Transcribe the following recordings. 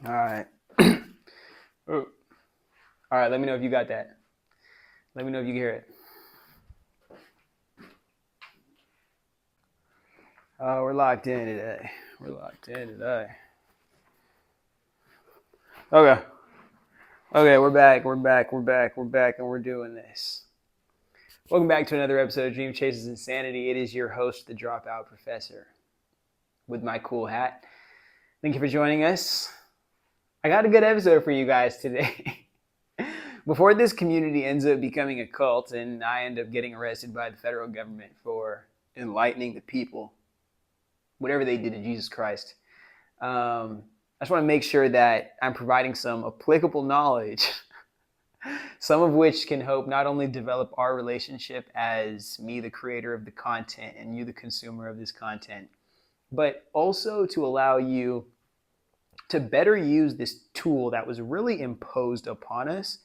All right. All right. Let me know if you got that. Let me know if you can hear it. Oh, we're locked in today. We're locked in today. Okay. Okay, we're back. And we're doing this. Welcome back to another episode of Dream Chases Insanity. It is your host, the Dropout Professor, with my cool hat. Thank you for joining us. I got a good episode for you guys today. Before this community ends up becoming a cult and I end up getting arrested by the federal government for enlightening the people, whatever they did to Jesus Christ, I just want to make sure that I'm providing some applicable knowledge, some of which can help not only develop our relationship as me, the creator of the content, and you, the consumer of this content, but also to allow you to better use this tool that was really imposed upon us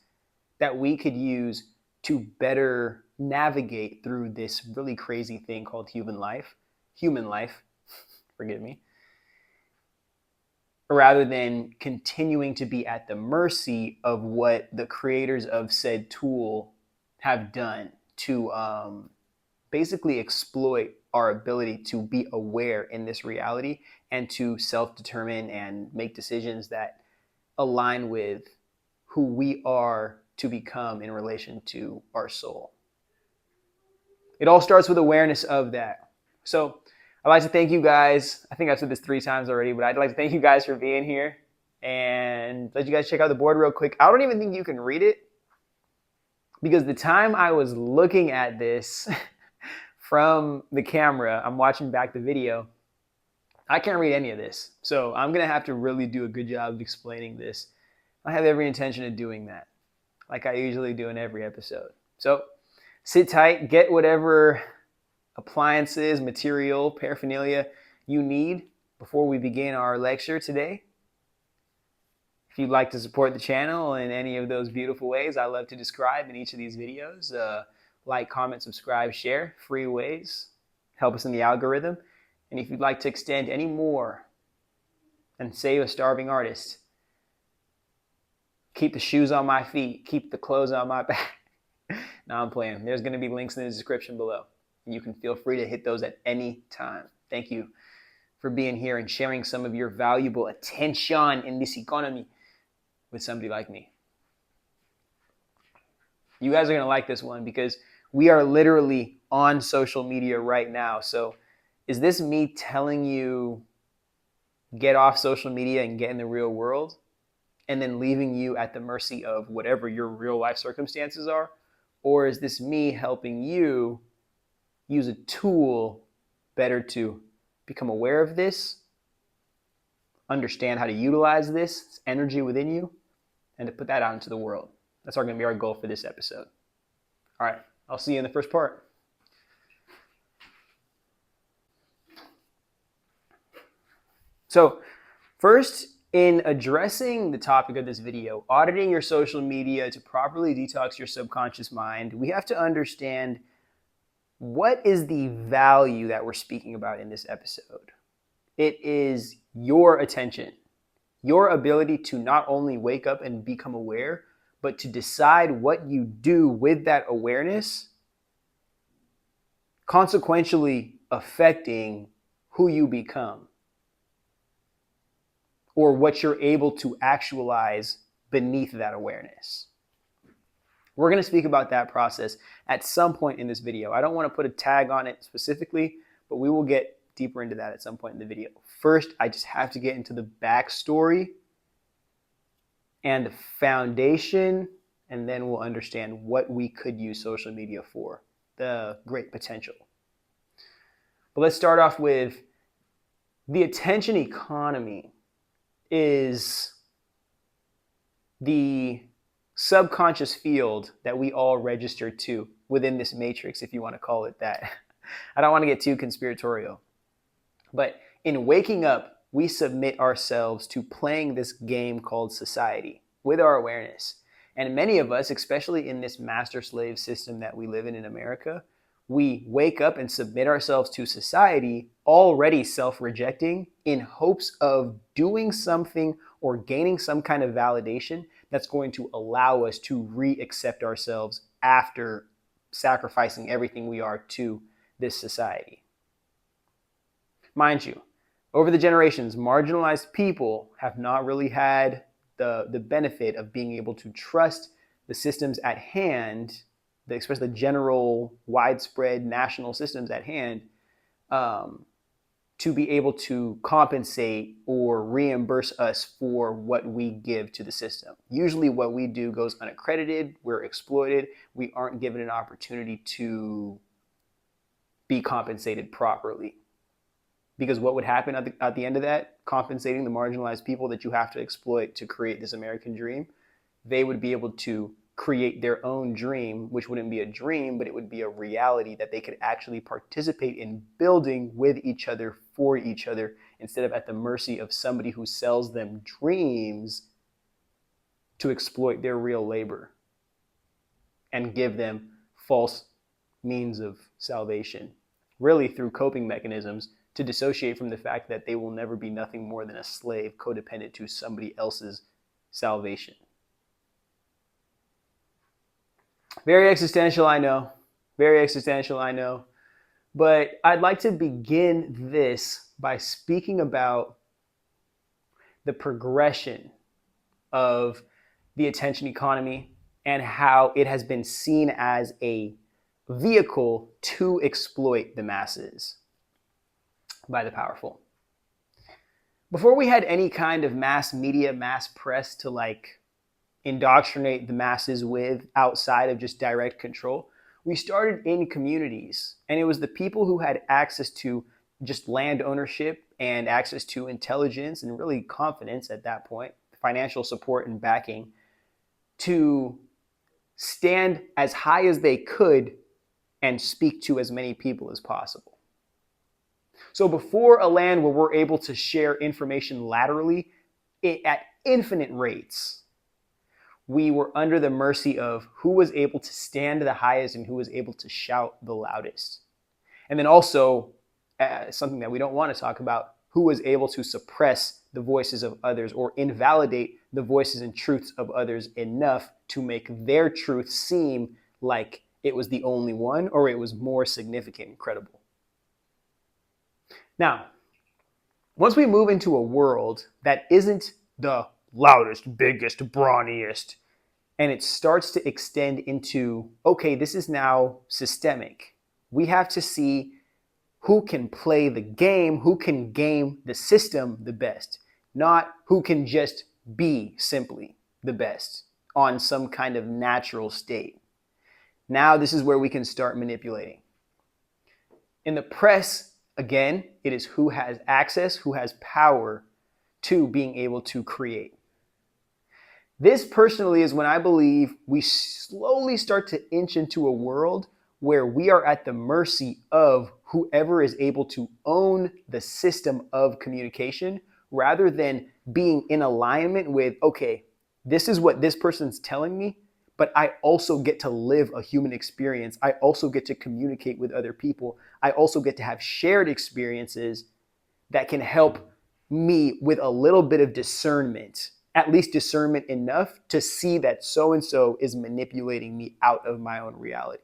that we could use to better navigate through this really crazy thing called human life, forgive me, rather than continuing to be at the mercy of what the creators of said tool have done to basically exploit our ability to be aware in this reality and to self-determine and make decisions that align with who we are to become in relation to our soul. It all starts with awareness of that. So I'd like to thank you guys. I think I've said this 3 times already, but I'd like to thank you guys for being here and let you guys check out the board real quick. I don't even think you can read it because the time I was looking at this from the camera, I'm watching back the video, I can't read any of this. So I'm going to have to really do a good job of explaining this. I have every intention of doing that, like I usually do in every episode. So sit tight, get whatever appliances, material, paraphernalia you need before we begin our lecture today. If you'd like to support the channel in any of those beautiful ways I love to describe in each of these videos, like, comment, subscribe, share, free ways, help us in the algorithm. And if you'd like to extend any more and save a starving artist, keep the shoes on my feet, keep the clothes on my back. No, I'm playing. There's going to be links in the description below. You can feel free to hit those at any time. Thank you for being here and sharing some of your valuable attention in this economy with somebody like me. You guys are going to like this one because we are literally on social media right now. So is this me telling you get off social media and get in the real world and then leaving you at the mercy of whatever your real life circumstances are? Or is this me helping you use a tool better to become aware of this, understand how to utilize this energy within you, and to put that out into the world? That's going to be our goal for this episode. All right, I'll see you in the first part. So first, in addressing the topic of this video, auditing your social media to properly detox your subconscious mind, we have to understand what is the value that we're speaking about in this episode. It is your attention, your ability to not only wake up and become aware, but to decide what you do with that awareness, consequentially affecting who you become or what you're able to actualize beneath that awareness. We're going to speak about that process at some point in this video. I don't want to put a tag on it specifically, but we will get deeper into that at some point in the video. First, I just have to get into the backstory and the foundation, and then we'll understand what we could use social media for, the great potential. But let's start off with the attention economy is the subconscious field that we all register to within this matrix, if you want to call it that. I don't want to get too conspiratorial. But in waking up, we submit ourselves to playing this game called society with our awareness. And many of us, especially in this master-slave system that we live in America, We wake up and submit ourselves to society already self-rejecting in hopes of doing something or gaining some kind of validation that's going to allow us to re-accept ourselves after sacrificing everything we are to this society. Mind you, over the generations, marginalized people have not really had the benefit of being able to trust the systems at hand, especially the general, widespread national systems at hand, to be able to compensate or reimburse us for what we give to the system. Usually what we do goes unaccredited, we're exploited, we aren't given an opportunity to be compensated properly. Because what would happen at the end of that, compensating the marginalized people that you have to exploit to create this American dream, they would be able to create their own dream, which wouldn't be a dream, but it would be a reality that they could actually participate in building with each other, for each other, instead of at the mercy of somebody who sells them dreams to exploit their real labor and give them false means of salvation, really through coping mechanisms to dissociate from the fact that they will never be nothing more than a slave codependent to somebody else's salvation. Very existential, I know. Very existential, I know. But I'd like to begin this by speaking about the progression of the attention economy and how it has been seen as a vehicle to exploit the masses by the powerful. Before we had any kind of mass media, mass press to indoctrinate the masses with outside of just direct control, we started in communities, and it was the people who had access to just land ownership and access to intelligence and really confidence at that point, financial support and backing, to stand as high as they could and speak to as many people as possible. So before a land where we're able to share information laterally at infinite rates, we were under the mercy of who was able to stand the highest and who was able to shout the loudest. And then also, something that we don't want to talk about, who was able to suppress the voices of others or invalidate the voices and truths of others enough to make their truth seem like it was the only one or it was more significant and credible. Now, once we move into a world that isn't the loudest, biggest, brawniest, and it starts to extend into, okay, this is now systemic. We have to see who can play the game, who can game the system the best, not who can just be simply the best on some kind of natural state. Now this is where we can start manipulating. In the press, again, it is who has access, who has power to being able to create. This personally is when I believe we slowly start to inch into a world where we are at the mercy of whoever is able to own the system of communication rather than being in alignment with, okay, this is what this person's telling me, but I also get to live a human experience. I also get to communicate with other people. I also get to have shared experiences that can help me with a little bit of discernment, at least discernment enough to see that so-and-so is manipulating me out of my own reality,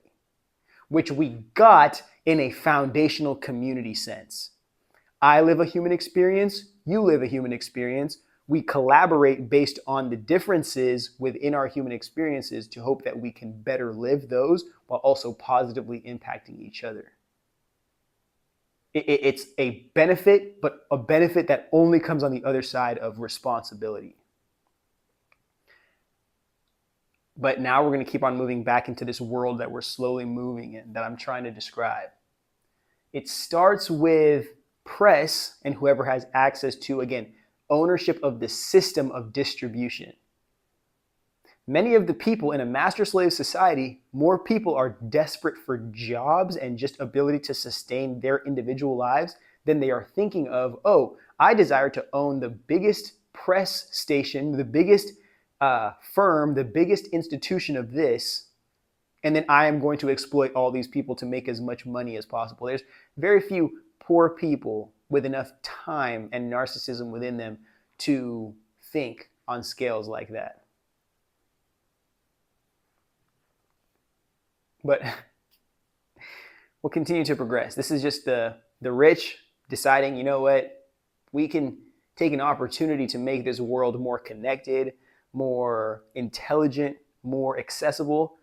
which we got in a foundational community sense. I live a human experience, you live a human experience. We collaborate based on the differences within our human experiences to hope that we can better live those while also positively impacting each other. It's a benefit, but a benefit that only comes on the other side of responsibility. But now we're going to keep on moving back into this world that we're slowly moving in, that I'm trying to describe. It starts with press and whoever has access to, again, ownership of the system of distribution. Many of the people in a master-slave society, more people are desperate for jobs and just ability to sustain their individual lives than they are thinking of, oh, I desire to own the biggest press station, the biggest firm, the biggest institution of this, And then I am going to exploit all these people to make as much money as possible. There's very few poor people with enough time and narcissism within them to think on scales like that. But we'll continue to progress. This is just the rich deciding, you know what, we can take an opportunity to make this world more connected, more intelligent, more accessible,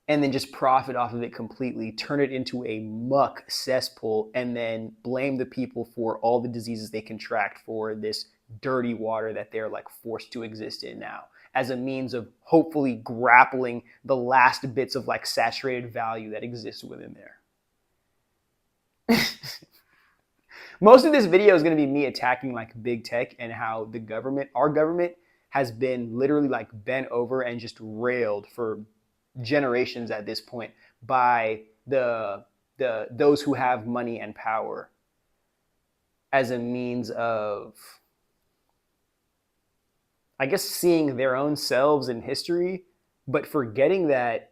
and then just profit off of it completely, turn it into a muck cesspool, and then blame the people for all the diseases they contract for this dirty water that they're like forced to exist in now, as a means of hopefully grappling the last bits of like saturated value that exists within there. Most of this video is going to be me attacking like big tech and how the government, our government, has been literally like bent over and just railed for generations at this point by those who have money and power as a means of, I guess, seeing their own selves in history, but forgetting that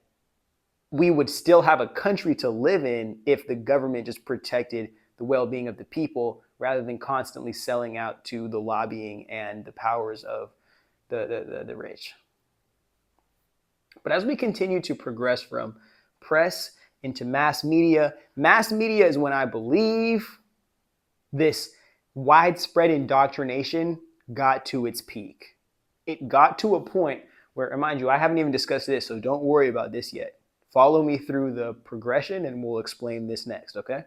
we would still have a country to live in if the government just protected the well-being of the people rather than constantly selling out to the lobbying and the powers of the rich. But as we continue to progress from press into mass media is when I believe this widespread indoctrination got to its peak. It got to a point where, mind you, I haven't even discussed this, so don't worry about this yet. Follow me through the progression and we'll explain this next, okay?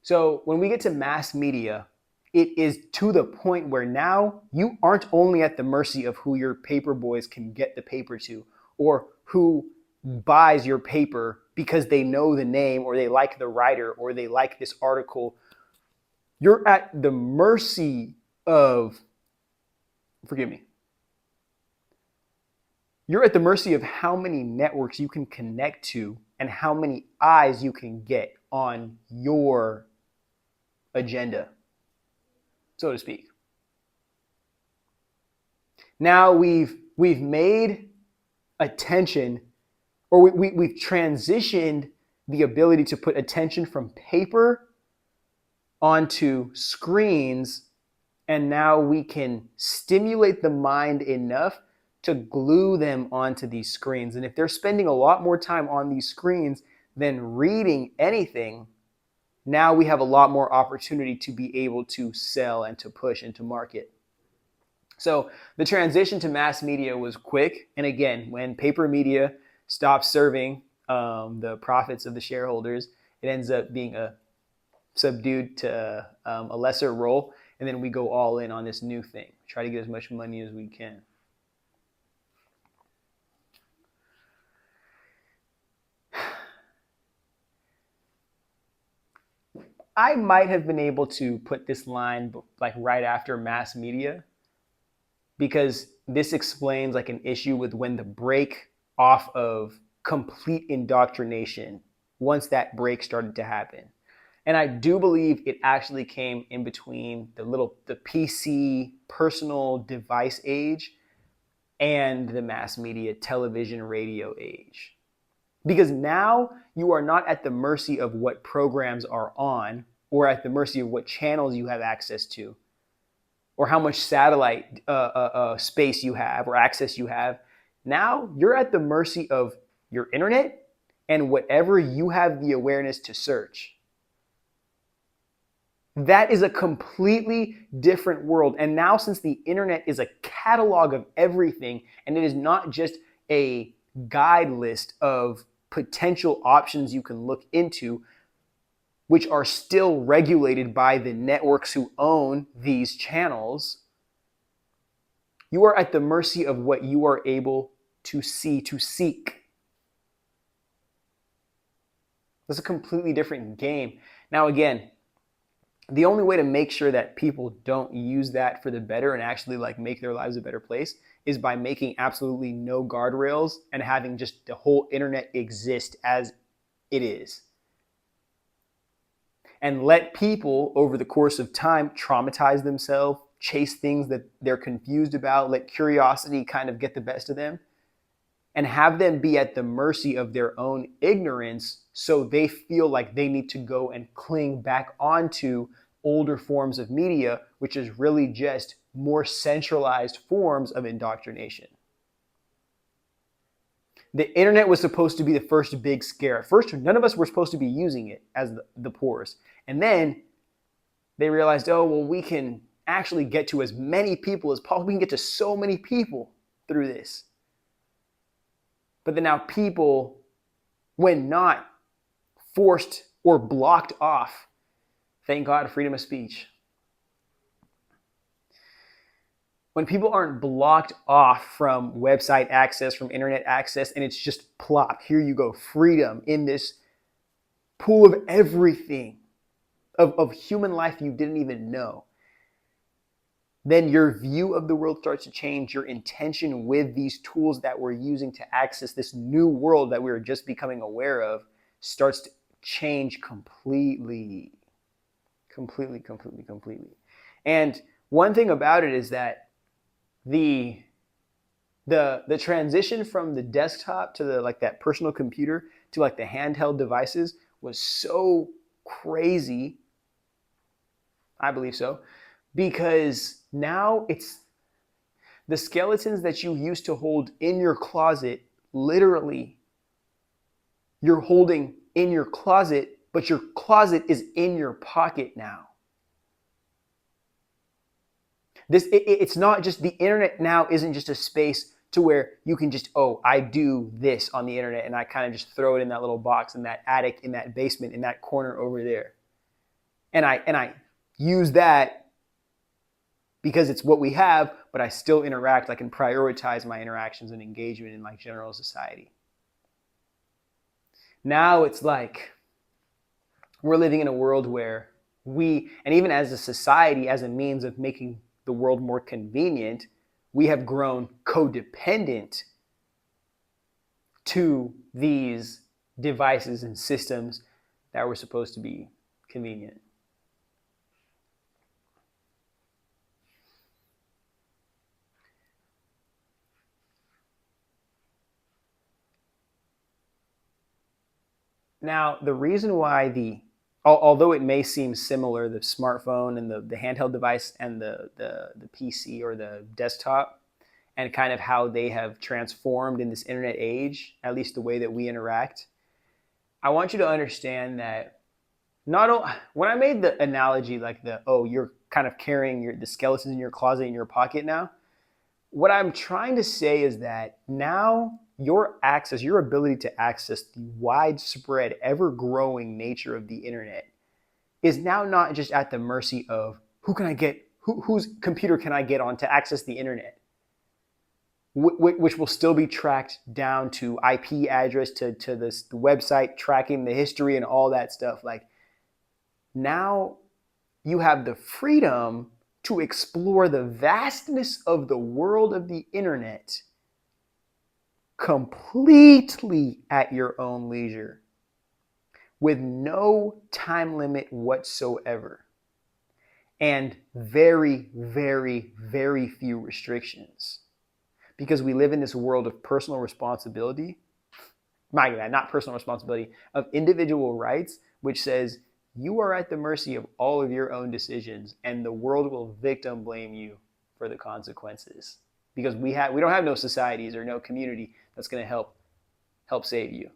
So when we get to mass media, it is to the point where now you aren't only at the mercy of who your paper boys can get the paper to, or who buys your paper because they know the name or they like the writer or they like this article. You're at the mercy of, you're at the mercy of how many networks you can connect to and how many eyes you can get on your agenda, so to speak. Now we've made attention, or we've transitioned the ability to put attention from paper onto screens, and now we can stimulate the mind enough to glue them onto these screens. And if they're spending a lot more time on these screens than reading anything, now we have a lot more opportunity to be able to sell and to push and to market. So the transition to mass media was quick. And again, when paper media stops serving the profits of the shareholders, it ends up being subdued to a lesser role. And then we go all in on this new thing, try to get as much money as we can. I might have been able to put this line like right after mass media, because this explains like an issue with when the break off of complete indoctrination, once that break started to happen. And I do believe it actually came in between the PC personal device age and the mass media television radio age. Because now you are not at the mercy of what programs are on or at the mercy of what channels you have access to or how much satellite space you have or access you have. Now you're at the mercy of your internet and whatever you have the awareness to search. That is a completely different world. And now, since the internet is a catalog of everything, and it is not just a guide list of potential options you can look into, which are still regulated by the networks who own these channels, you are at the mercy of what you are able to see, to seek. That's a completely different game. Now, again, the only way to make sure that people don't use that for the better and actually like make their lives a better place is by making absolutely no guardrails and having just the whole internet exist as it is. And let people over the course of time traumatize themselves, chase things that they're confused about, let curiosity kind of get the best of them. and have them be at the mercy of their own ignorance, so they feel like they need to go and cling back onto older forms of media, which is really just more centralized forms of indoctrination. The internet was supposed to be the first big scare. At first, none of us were supposed to be using it as the poorest. And then they realized, oh, well, we can actually get to as many people as possible. We can get to so many people through this. But then now people, when not forced or blocked off, thank God, freedom of speech. When people aren't blocked off from website access, from internet access, and it's just plop, here you go, freedom in this pool of everything, of human life you didn't even know, then your view of the world starts to change. Your intention with these tools that we're using to access this new world that we were just becoming aware of starts to change completely. And one thing about it is that the transition from the desktop to the that personal computer to the handheld devices was so crazy. I believe so, because now it's the skeletons that you used to hold in your closet, literally you're holding in your closet, but your closet is in your pocket now. It's not just, the internet now isn't just a space to where you can just, oh, I do this on the internet and I kind of just throw it in that little box in that attic, in that basement, in that corner over there. And I use that because it's what we have, but I still interact. I can prioritize my interactions and engagement in general society. Now it's like we're living in a world where we, and even as a society, as a means of making the world more convenient, we have grown codependent to these devices and systems that were supposed to be convenient. Now, the reason why although it may seem similar, the smartphone and the handheld device and the PC or the desktop, and kind of how they have transformed in this internet age, at least the way that we interact, I want you to understand that when I made the analogy you're kind of carrying the skeletons in your closet in your pocket now, what I'm trying to say is that now your ability to access the widespread, ever-growing nature of the internet is now not just at the mercy of whose computer can I get on to access the internet, which will still be tracked down to IP address, to the website, tracking the history and all that stuff. Now you have the freedom to explore the vastness of the world of the internet completely at your own leisure, with no time limit whatsoever, and very, very, very few restrictions. Because we live in this world of personal responsibility, not personal responsibility, of individual rights, which says you are at the mercy of all of your own decisions, and the world will victim blame you for the consequences. Because we don't have no societies or no community that's going to help save you.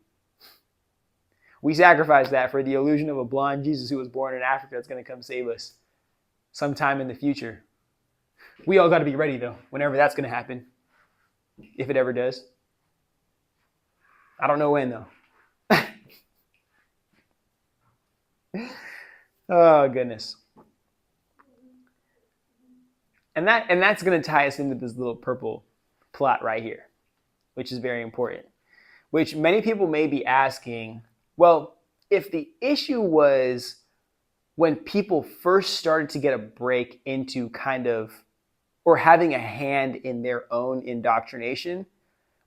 We sacrifice that for the illusion of a blonde Jesus who was born in Africa that's going to come save us sometime in the future. We all got to be ready, though, whenever that's going to happen, if it ever does. I don't know when, though. Oh, goodness. And that's going to tie us into this little purple plot right here, which is very important, which many people may be asking, well, if the issue was when people first started to get a break into or having a hand in their own indoctrination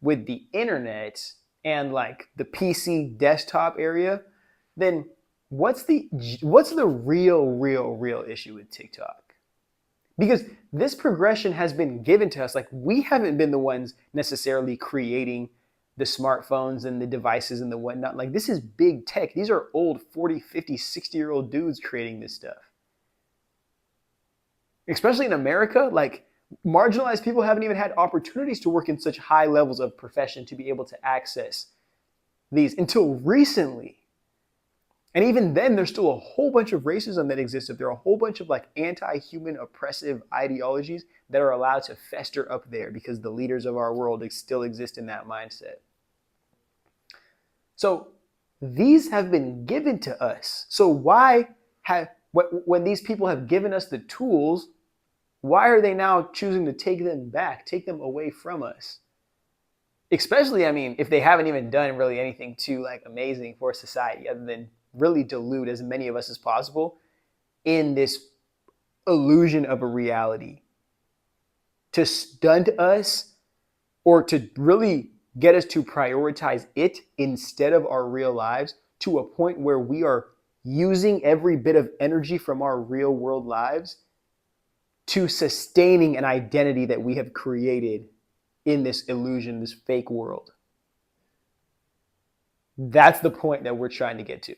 with the internet and the PC desktop area, then what's the real issue with TikTok? Because this progression has been given to us. We haven't been the ones necessarily creating the smartphones and the devices and the whatnot. Like, this is big tech. These are old 40, 50, 60-year-old dudes creating this stuff. Especially in America, like, marginalized people haven't even had opportunities to work in such high levels of profession to be able to access these until recently. And even then, there's still a whole bunch of racism that exists. There are a whole bunch of like anti-human oppressive ideologies that are allowed to fester up there because the leaders of our world still exist in that mindset. So these have been given to us. So when these people have given us the tools, why are they now choosing to take them back, take them away from us? Especially, I mean, if they haven't even done really anything too like amazing for society other than really dilute as many of us as possible in this illusion of a reality to stunt us or to really get us to prioritize it instead of our real lives to a point where we are using every bit of energy from our real world lives to sustaining an identity that we have created in this illusion, this fake world. That's the point that we're trying to get to.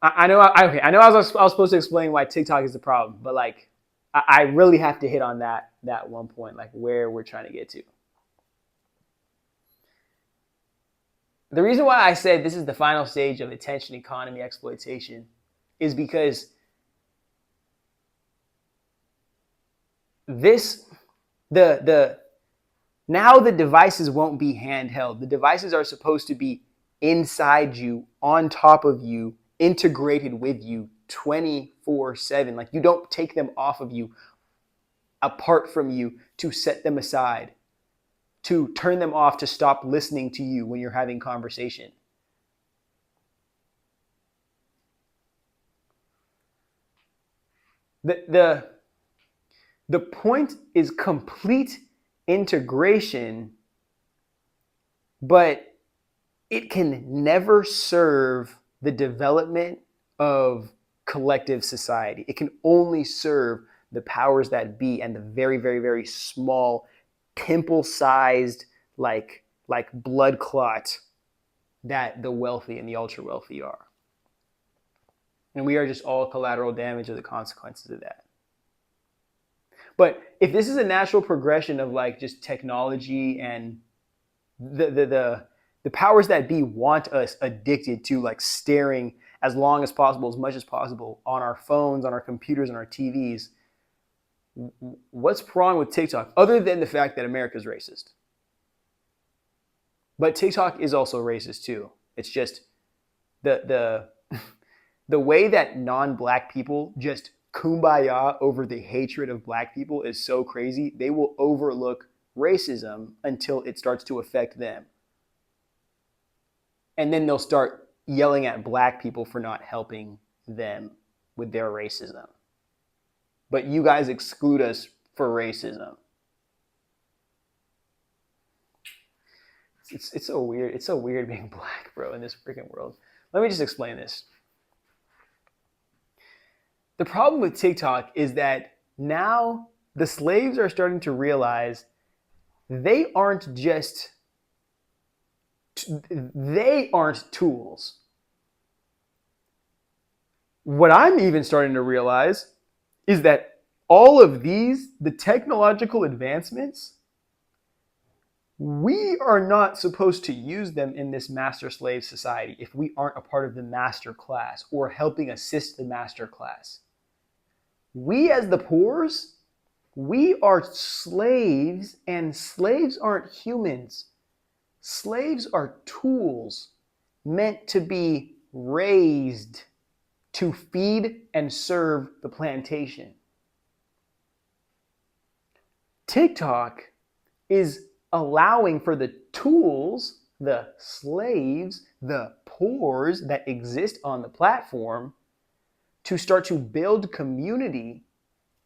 I know I was supposed to explain why TikTok is the problem, but like I really have to hit on that one point, like where we're trying to get to. The reason why I said this is the final stage of attention economy exploitation is because now the devices won't be handheld. The devices are supposed to be inside you, on top of you, integrated with you 24/7. Like, you don't take them off of you, apart from you, to set them aside, to turn them off, to stop listening to you when you're having conversation. The point is complete integration, but it can never serve the development of collective society. It can only serve the powers that be and the very, very, very small, pimple-sized, like blood clot that the wealthy and the ultra wealthy are. And we are just all collateral damage of the consequences of that. But if this is a natural progression of like just technology and the powers that be want us addicted to like staring as long as possible, as much as possible on our phones, on our computers, on our TVs, what's wrong with TikTok other than the fact that America's racist? But TikTok is also racist too. It's just the way that non-black people just kumbaya over the hatred of black people is so crazy. They will overlook racism until it starts to affect them. And then they'll start yelling at black people for not helping them with their racism. But you guys exclude us for racism. It's so weird. It's so weird being black, bro, in this freaking world. Let me just explain this. The problem with TikTok is that now the slaves are starting to realize they aren't tools. What I'm even starting to realize is that all of the technological advancements, we are not supposed to use them in this master-slave society if we aren't a part of the master class or helping assist the master class. We as the poors, we are slaves, and slaves aren't humans. Slaves are tools meant to be raised to feed and serve the plantation. TikTok is allowing for the tools, the slaves, the poors that exist on the platform to start to build community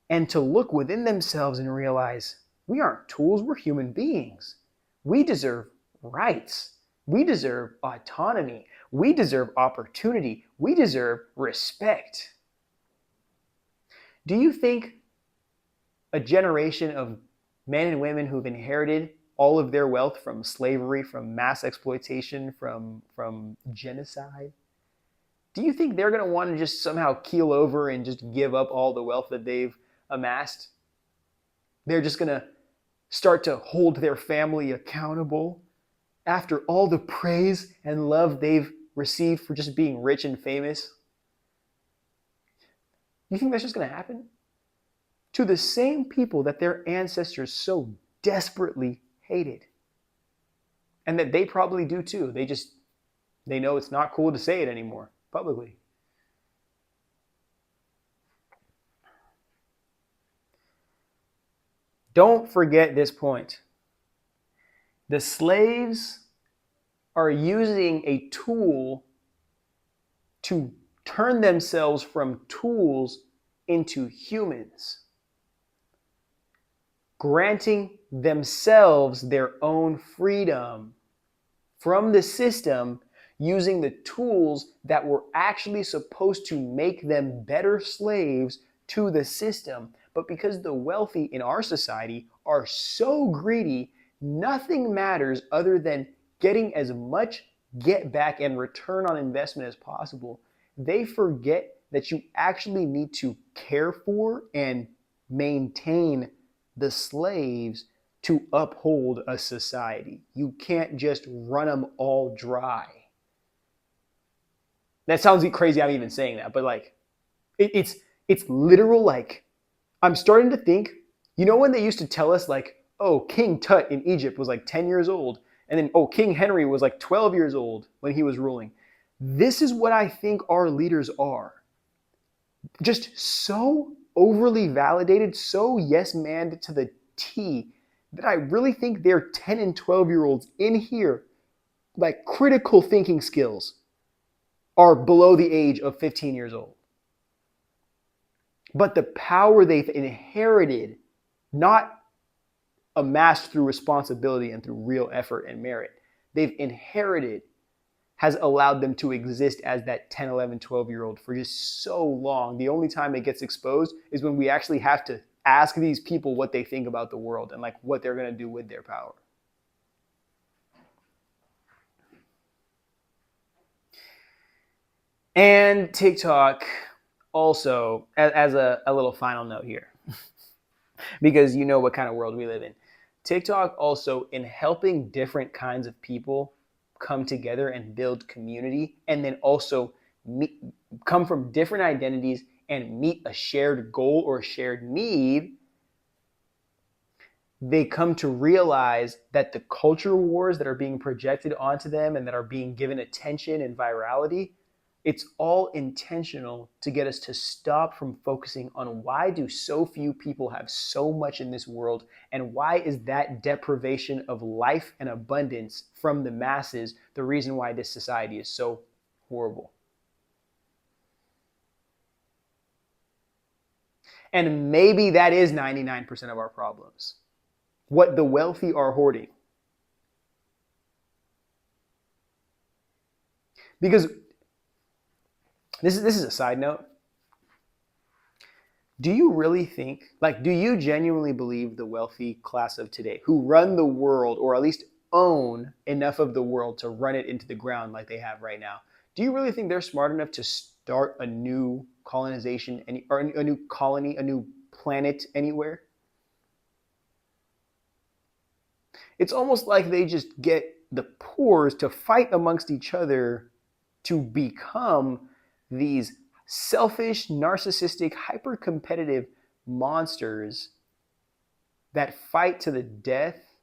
and to look within themselves and realize we aren't tools, we're human beings. We deserve rights. We deserve autonomy. We deserve opportunity. We deserve respect. Do you think a generation of men and women who've inherited all of their wealth from slavery, from mass exploitation, from genocide, do you think they're going to want to just somehow keel over and just give up all the wealth that they've amassed? They're just going to start to hold their family accountable after all the praise and love they've received for just being rich and famous? You think that's just going to happen? To the same people that their ancestors so desperately hated. And that they probably do too. They know it's not cool to say it anymore publicly. Don't forget this point. The slaves are using a tool to turn themselves from tools into humans, granting themselves their own freedom from the system, using the tools that were actually supposed to make them better slaves to the system. But because the wealthy in our society are so greedy, nothing matters other than getting as much get back and return on investment as possible. They forget that you actually need to care for and maintain the slaves to uphold a society. You can't just run them all dry. That sounds crazy, I'm even saying that, but like, it's literal. Like, I'm starting to think, when they used to tell us like, oh, King Tut in Egypt was like 10 years old, and then, oh, King Henry was like 12 years old when he was ruling. This is what I think our leaders are. Just so overly validated, so yes-manned to the T, that I really think they're 10 and 12-year-olds in here, like critical thinking skills, are below the age of 15 years old. But the power they've inherited, not amassed through responsibility and through real effort and merit, they've inherited, has allowed them to exist as that 10, 11, 12-year-old for just so long. The only time it gets exposed is when we actually have to ask these people what they think about the world and like what they're going to do with their power. And TikTok also, as a little final note here, because you know what kind of world we live in, TikTok also, in helping different kinds of people come together and build community, and then also come from different identities and meet a shared goal or a shared need, they come to realize that the culture wars that are being projected onto them and that are being given attention and virality, it's all intentional to get us to stop from focusing on why do so few people have so much in this world, and why is that deprivation of life and abundance from the masses the reason why this society is so horrible. And maybe that is 99% of our problems. What the wealthy are hoarding. Because this is a side note. Do you really think, do you genuinely believe the wealthy class of today, who run the world, or at least own enough of the world to run it into the ground like they have right now, do you really think they're smart enough to start a new colonization, or a new colony, a new planet anywhere? It's almost like they just get the poors to fight amongst each other to become these selfish, narcissistic, hyper-competitive monsters that fight to the death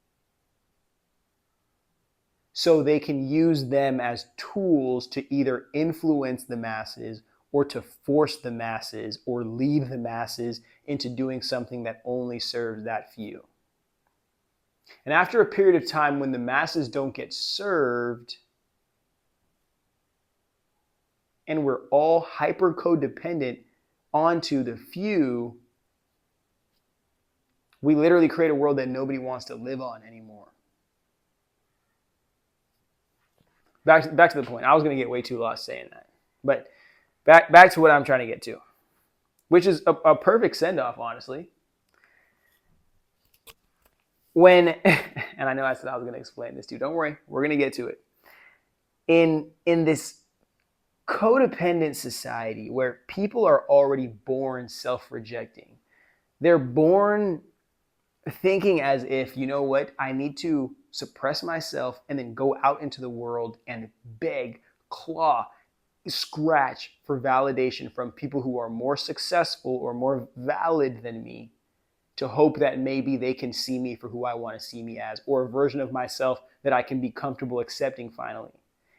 so they can use them as tools to either influence the masses or to force the masses or lead the masses into doing something that only serves that few. And after a period of time when the masses don't get served, and we're all hyper codependent onto the few, we literally create a world that nobody wants to live on anymore. Back to the point. I was going to get way too lost saying that. But back to what I'm trying to get to. which is a perfect send-off, honestly. When, and I know I said I was going to explain this too. Don't worry, we're going to get to it. In this codependent society where people are already born self-rejecting, they're born thinking as if, you know what, I need to suppress myself and then go out into the world and beg, claw, scratch for validation from people who are more successful or more valid than me, to hope that maybe they can see me for who I want to see me as, or a version of myself that I can be comfortable accepting finally,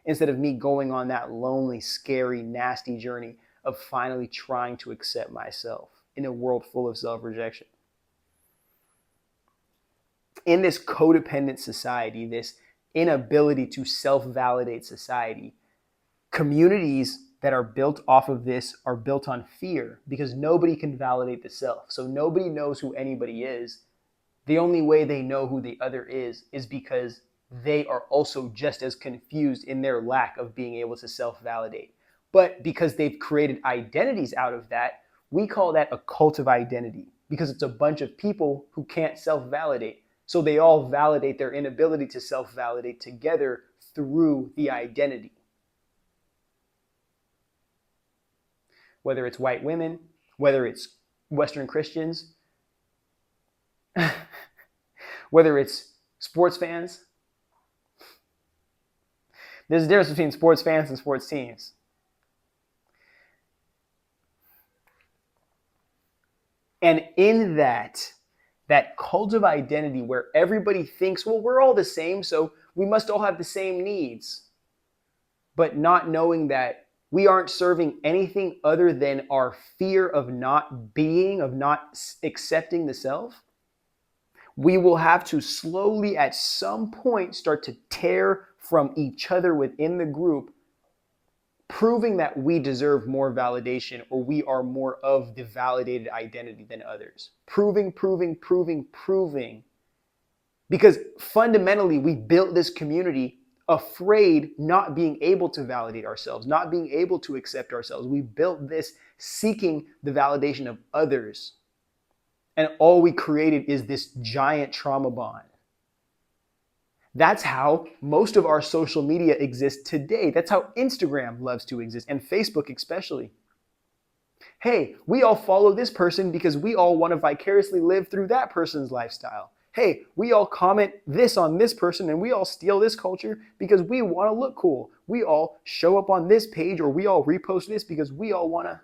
instead of me going on that lonely, scary, nasty journey of finally trying to accept myself in a world full of self-rejection. In this codependent society, this inability to self-validate society, communities that are built off of this are built on fear, because nobody can validate the self. So nobody knows who anybody is. The only way they know who the other is because they are also just as confused in their lack of being able to self-validate. But because they've created identities out of that, we call that a cult of identity, because it's a bunch of people who can't self-validate. So they all validate their inability to self-validate together through the identity. Whether it's white women, whether it's Western Christians, whether it's sports fans. There's a difference between sports fans and sports teams. And in that cult of identity where everybody thinks, well, we're all the same, so we must all have the same needs, but not knowing that we aren't serving anything other than our fear of not being, of not accepting the self, we will have to slowly at some point start to tear from each other within the group, proving that we deserve more validation, or we are more of the validated identity than others. Proving. Because fundamentally, we built this community afraid, not being able to validate ourselves, not being able to accept ourselves. We built this seeking the validation of others. And all we created is this giant trauma bond. That's how most of our social media exists today. That's how Instagram loves to exist, and Facebook especially. Hey, we all follow this person because we all want to vicariously live through that person's lifestyle. Hey, we all comment this on this person and we all steal this culture because we want to look cool. We all show up on this page, or we all repost this because we all want to.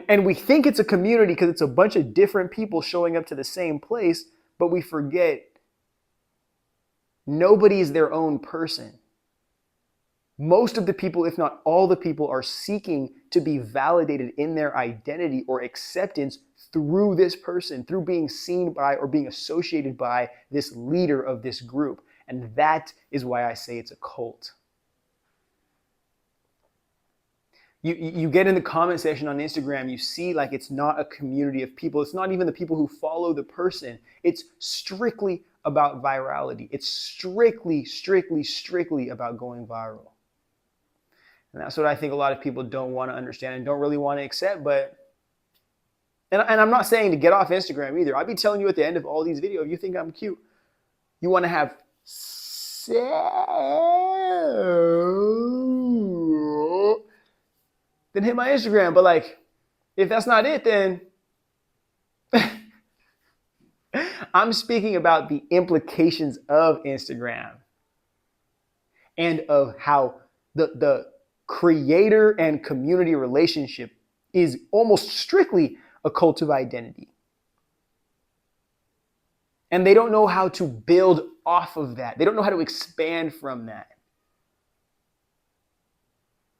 And we think it's a community because it's a bunch of different people showing up to the same place, but we forget nobody's their own person. Most of the people, if not all the people, are seeking to be validated in their identity or acceptance through this person, through being seen by or being associated by this leader of this group. And that is why I say it's a cult. You get in the comment section on Instagram, you see like it's not a community of people. It's not even the people who follow the person. It's strictly about virality. It's strictly about going viral. And that's what I think a lot of people don't want to understand and don't really want to accept. But, and I'm not saying to get off Instagram either. I'll be telling you at the end of all these videos, if you think I'm cute, you want to have then hit my Instagram. But like, if that's not it, then I'm speaking about the implications of Instagram and of how the creator and community relationship is almost strictly a cult of identity. And they don't know how to build off of that. They don't know how to expand from that.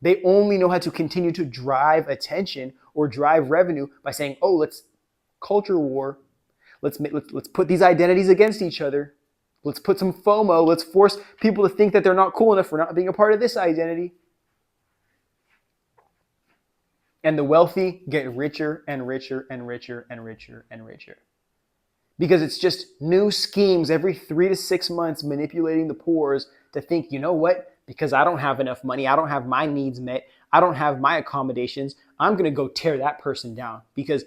They only know how to continue to drive attention or drive revenue by saying, oh, let's culture war. Let's put these identities against each other. Let's put some FOMO. Let's force people to think that they're not cool enough for not being a part of this identity. And the wealthy get richer and richer and richer and richer and richer. Because it's just new schemes every 3 to 6 months manipulating the poor to think, you know what? because I don't have enough money, I don't have my needs met, I don't have my accommodations, I'm going to go tear that person down because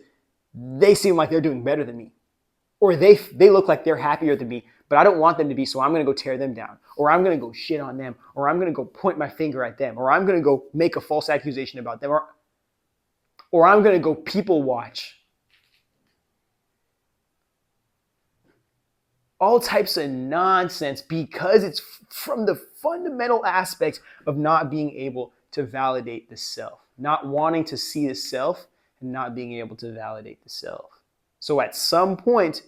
they seem like they're doing better than me. Or they look like they're happier than me, but I don't want them to be, so I'm going to go tear them down. Or I'm going to go shit on them. Or I'm going to go point my finger at them. Or I'm going to go make a false accusation about them. Or I'm going to go people watch. All types of nonsense because it's from the fundamental aspects of not being able to validate the self. Not wanting to see the self and not being able to validate the self. So at some point,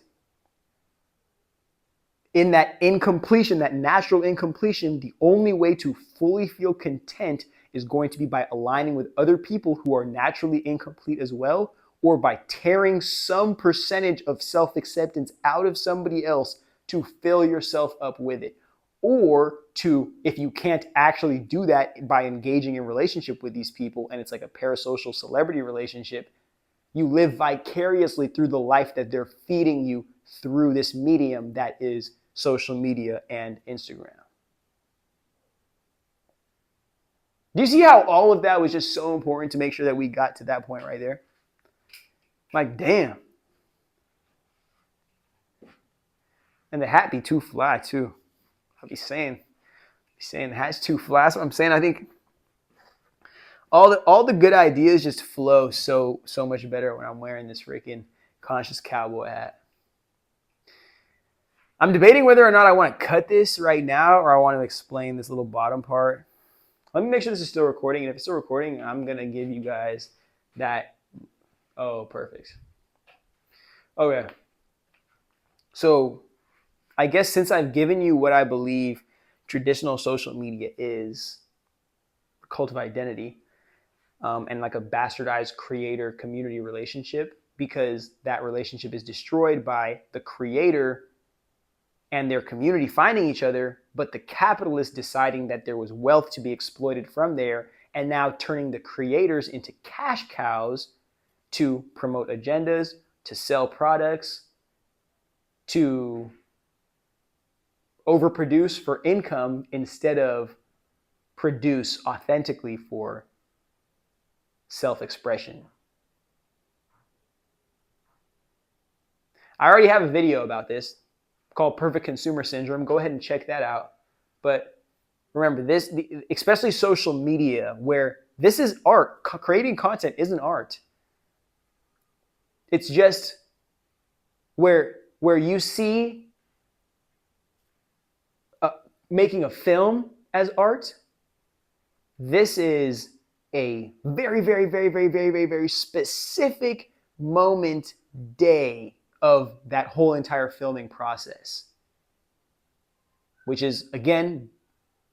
in that incompletion, that natural incompletion, the only way to fully feel content is going to be by aligning with other people who are naturally incomplete as well, or by tearing some percentage of self-acceptance out of somebody else to fill yourself up with it. Or to, if you can't actually do that by engaging in relationship with these people, and it's like a parasocial celebrity relationship, you live vicariously through the life that they're feeding you through this medium that is social media and Instagram. Do you see how all of that was just so important to make sure that we got to that point right there? Like, damn. And the hat be too fly too. I'll be saying the hat's too fly. That's what I'm saying. I think all the good ideas just flow so much better when I'm wearing this freaking conscious cowboy hat. I'm debating whether or not I want to cut this right now or I want to explain this little bottom part. Let me make sure this is still recording. And if it's still recording, I'm going to give you guys that. Oh, perfect. Okay. So I guess since I've given you what I believe traditional social media is, the cult of identity, and like a bastardized creator community relationship, because that relationship is destroyed by the creator and their community finding each other, but the capitalist deciding that there was wealth to be exploited from there, and now turning the creators into cash cows to promote agendas, to sell products, to overproduce for income instead of produce authentically for self-expression. I already have a video about this called Perfect Consumer Syndrome. Go ahead and check that out. But remember, this, especially social media, where this is art. Creating content isn't art. It's just where you see making a film as art. This is a very, very, very, very, very, very, very specific moment, day of that whole entire filming process, which is, again,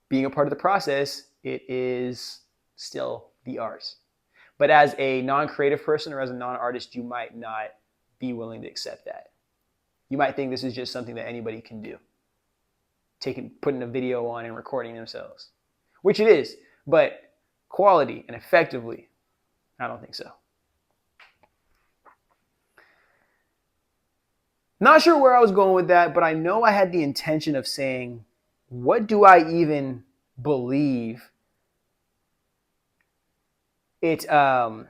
being a part of the process, it is still the art. But as a non-creative person or as a non-artist, you might not be willing to accept that. You might think this is just something that anybody can do. Putting a video on and recording themselves, which it is, but quality and effectively, I don't think so. Not sure where I was going with that, but I know I had the intention of saying, what do I even believe it a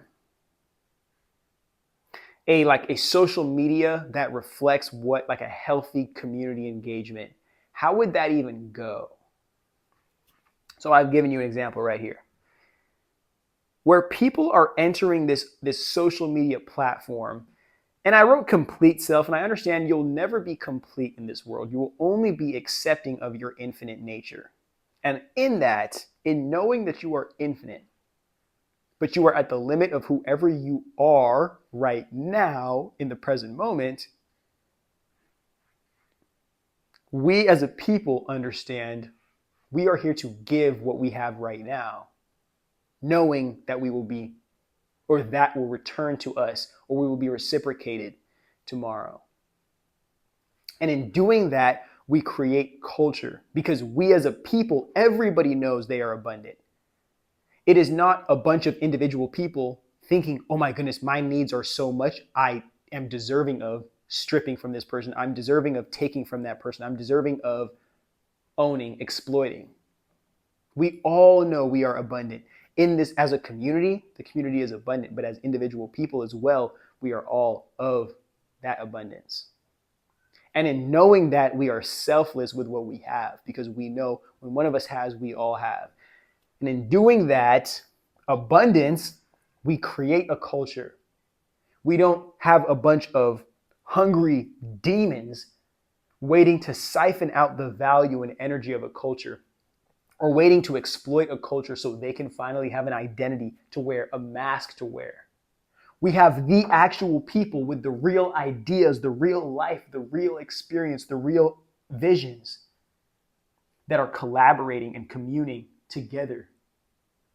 social media that reflects what like a healthy community engagement, how would that even go? So I've given you an example right here where people are entering this social media platform. And I wrote complete self, and I understand you'll never be complete in this world. You will only be accepting of your infinite nature. And in that, in knowing that you are infinite, but you are at the limit of whoever you are right now in the present moment, we as a people understand we are here to give what we have right now, knowing that we will be, or that will return to us, or we will be reciprocated tomorrow. And in doing that, we create culture because we as a people, everybody knows they are abundant. It is not a bunch of individual people thinking, oh my goodness, my needs are so much, I am deserving of stripping from this person. I'm deserving of taking from that person. I'm deserving of owning, exploiting. We all know we are abundant. In this, as a community, the community is abundant, but as individual people as well, we are all of that abundance. And in knowing that, we are selfless with what we have, because we know when one of us has, we all have. And in doing that abundance, we create a culture. We don't have a bunch of hungry demons waiting to siphon out the value and energy of a culture, or waiting to exploit a culture so they can finally have an identity to wear, a mask to wear. We have the actual people with the real ideas, the real life, the real experience, the real visions that are collaborating and communing together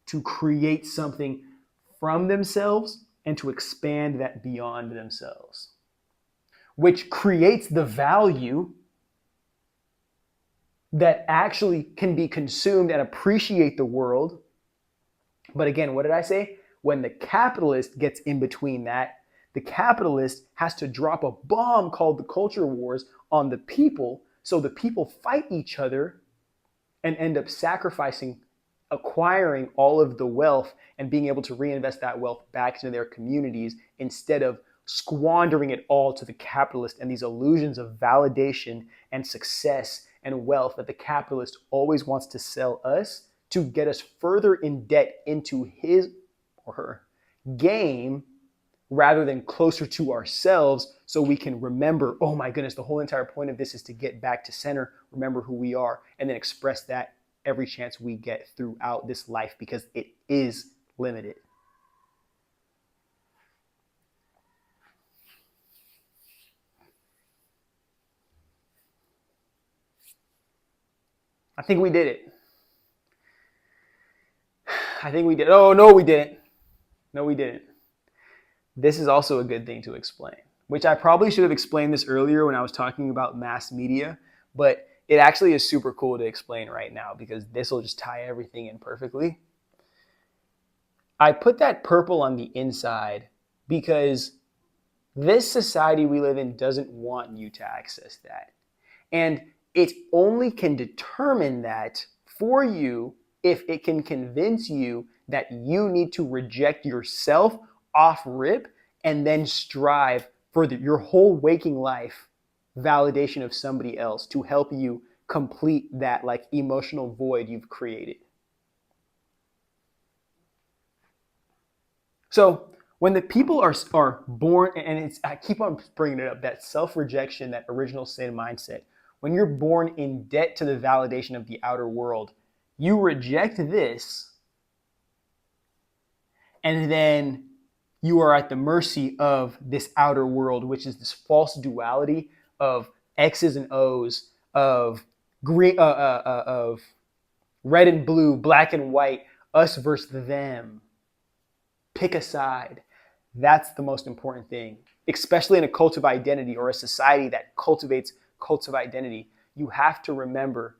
to create something from themselves and to expand that beyond themselves, which creates the value that actually can be consumed and appreciate the world. But again, what did I say? When the capitalist gets in between that, the capitalist has to drop a bomb called the culture wars on the people, so the people fight each other and end up sacrificing, acquiring all of the wealth and being able to reinvest that wealth back into their communities instead of squandering it all to the capitalist and these illusions of validation and success and wealth that the capitalist always wants to sell us to get us further in debt into his or her game, rather than closer to ourselves, so we can remember, oh my goodness, the whole entire point of this is to get back to center, remember who we are, and then express that every chance we get throughout this life, because it is limited. I think we did it. I think we did. Oh, no, we didn't. No, we didn't. This is also a good thing to explain, which I probably should have explained this earlier when I was talking about mass media, but it actually is super cool to explain right now because this will just tie everything in perfectly. I put that purple on the inside because this society we live in doesn't want you to access that. And it only can determine that for you if it can convince you that you need to reject yourself off rip and then strive for your whole waking life validation of somebody else to help you complete that like emotional void you've created. So when the people are born, and I keep on bringing it up, that self-rejection, that original sin mindset, when you're born in debt to the validation of the outer world, you reject this, and then you are at the mercy of this outer world, which is this false duality of X's and O's, of green, of red and blue, black and white, us versus them. Pick a side. That's the most important thing, especially in a cult of identity or a society that cultivates cults of identity. You have to remember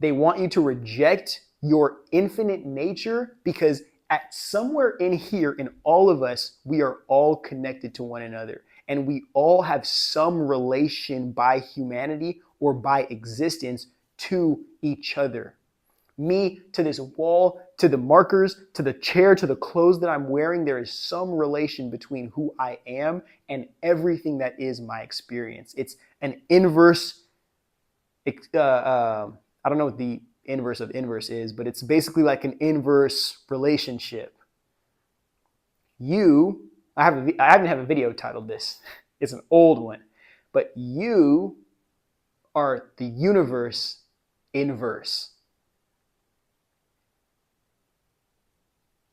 they want you to reject your infinite nature, because at somewhere in here, in all of us, we are all connected to one another. And we all have some relation by humanity or by existence to each other. Me to this wall, to the markers, to the chair, to the clothes that I'm wearing, there is some relation between who I am and everything that is my experience. It's an inverse, I don't know what the inverse of inverse is, but it's basically like an inverse relationship. I haven't have a video titled this. It's an old one, but you are the universe inverse.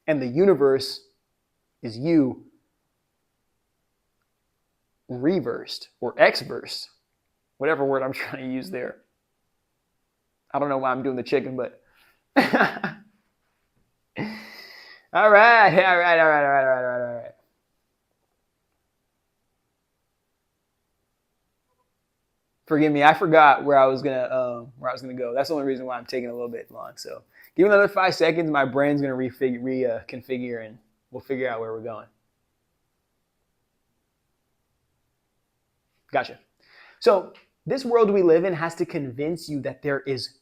And the universe is you reversed or X-versed, whatever word I'm trying to use there. I don't know why I'm doing the chicken, but all right. Forgive me, I forgot where I was gonna go. That's the only reason why I'm taking a little bit long. So give me another 5 seconds. My brain's gonna reconfigure, and we'll figure out where we're going. Gotcha. So this world we live in has to convince you that there is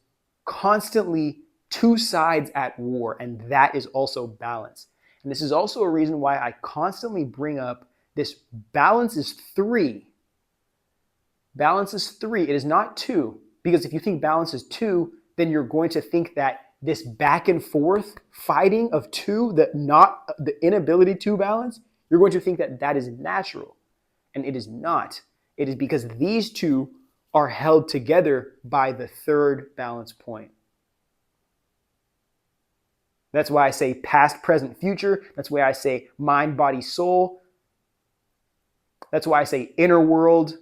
constantly two sides at war, and that is also balance. And this is also a reason why I constantly bring up this balance is three. Balance is three. It is not two. Because if you think balance is two, then you're going to think that this back and forth fighting of two, the inability to balance, you're going to think that that is natural. And it is not. It is because these two are held together by the third balance point. That's why I say past, present, future. That's why I say mind, body, soul. That's why I say inner world,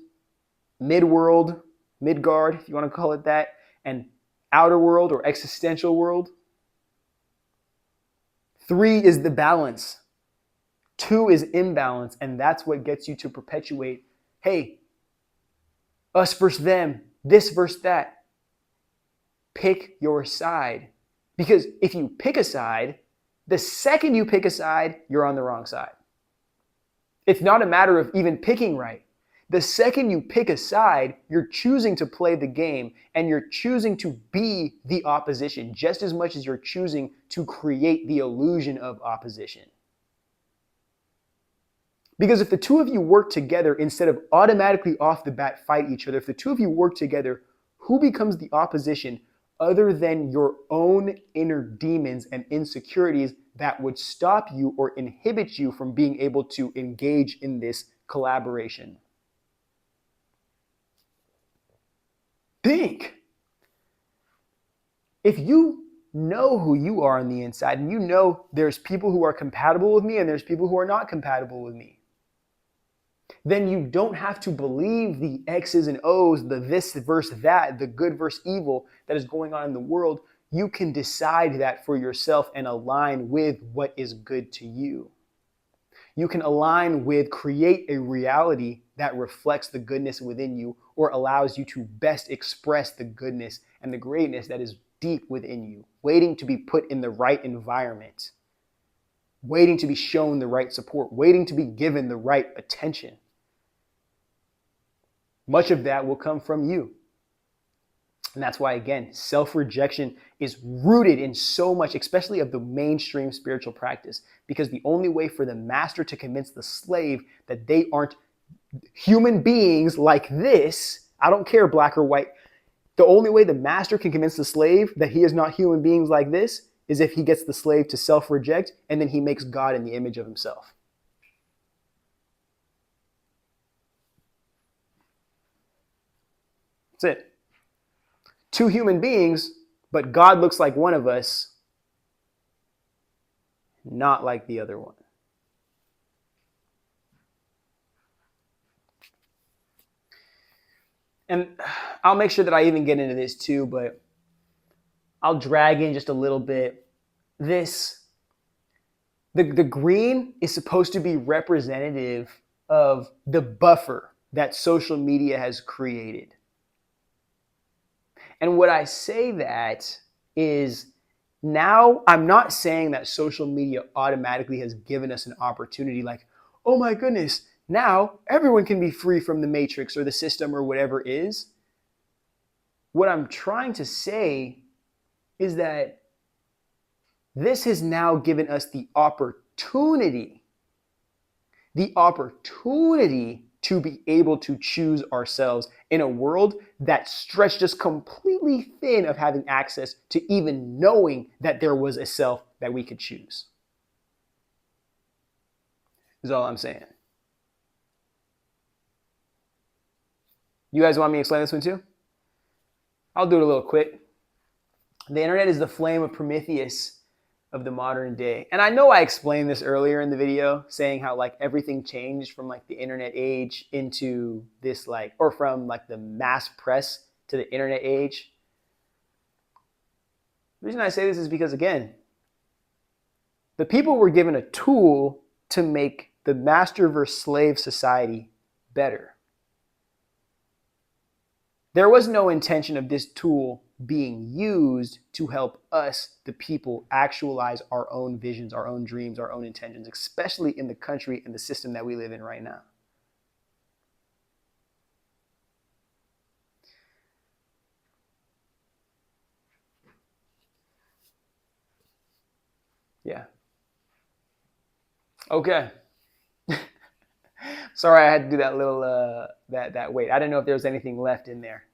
mid-world, Midgard, if you want to call it that, and outer world or existential world. Three is the balance. Two is imbalance, and that's what gets you to perpetuate, hey, us versus them, this versus that. Pick your side. Because if you pick a side, the second you pick a side, you're on the wrong side. It's not a matter of even picking right. The second you pick a side, you're choosing to play the game and you're choosing to be the opposition just as much as you're choosing to create the illusion of opposition. Because if the two of you work together instead of automatically off the bat fight each other, if the two of you work together, who becomes the opposition other than your own inner demons and insecurities that would stop you or inhibit you from being able to engage in this collaboration? Think. If you know who you are on the inside and you know there's people who are compatible with me and there's people who are not compatible with me, then you don't have to believe the X's and O's, the this versus that, the good versus evil that is going on in the world. You can decide that for yourself and align with what is good to you. You can align with, create a reality that reflects the goodness within you or allows you to best express the goodness and the greatness that is deep within you, waiting to be put in the right environment, waiting to be shown the right support, waiting to be given the right attention. Much of that will come from you. And that's why, again, self-rejection is rooted in so much, especially of the mainstream spiritual practice, because the only way for the master to convince the slave that they aren't human beings like this, I don't care black or white, the only way the master can convince the slave that he is not human beings like this is if he gets the slave to self-reject and then he makes God in the image of himself. That's it. Two human beings, but God looks like one of us, not like the other one. And I'll make sure that I even get into this too, but I'll drag in just a little bit. The green is supposed to be representative of the buffer that social media has created. And what I say that is now I'm not saying that social media automatically has given us an opportunity like, oh my goodness, now everyone can be free from the matrix or the system or whatever it is. What I'm trying to say is that this has now given us the opportunity to be able to choose ourselves in a world that stretched us completely thin of having access to even knowing that there was a self that we could choose. Is all I'm saying. You guys want me to explain this one too? I'll do it a little quick. The internet is the flame of Prometheus of the modern day. And I know I explained this earlier in the video, saying how like everything changed from like the internet age into this like, or from like the mass press to the internet age. The reason I say this is because, again, the people were given a tool to make the master versus slave society better. There was no intention of this tool being used to help us, the people, actualize our own visions, our own dreams, our own intentions, especially in the country and the system that we live in right now. Yeah. Okay. Sorry, I had to do that little that wait. I didn't know if there was anything left in there.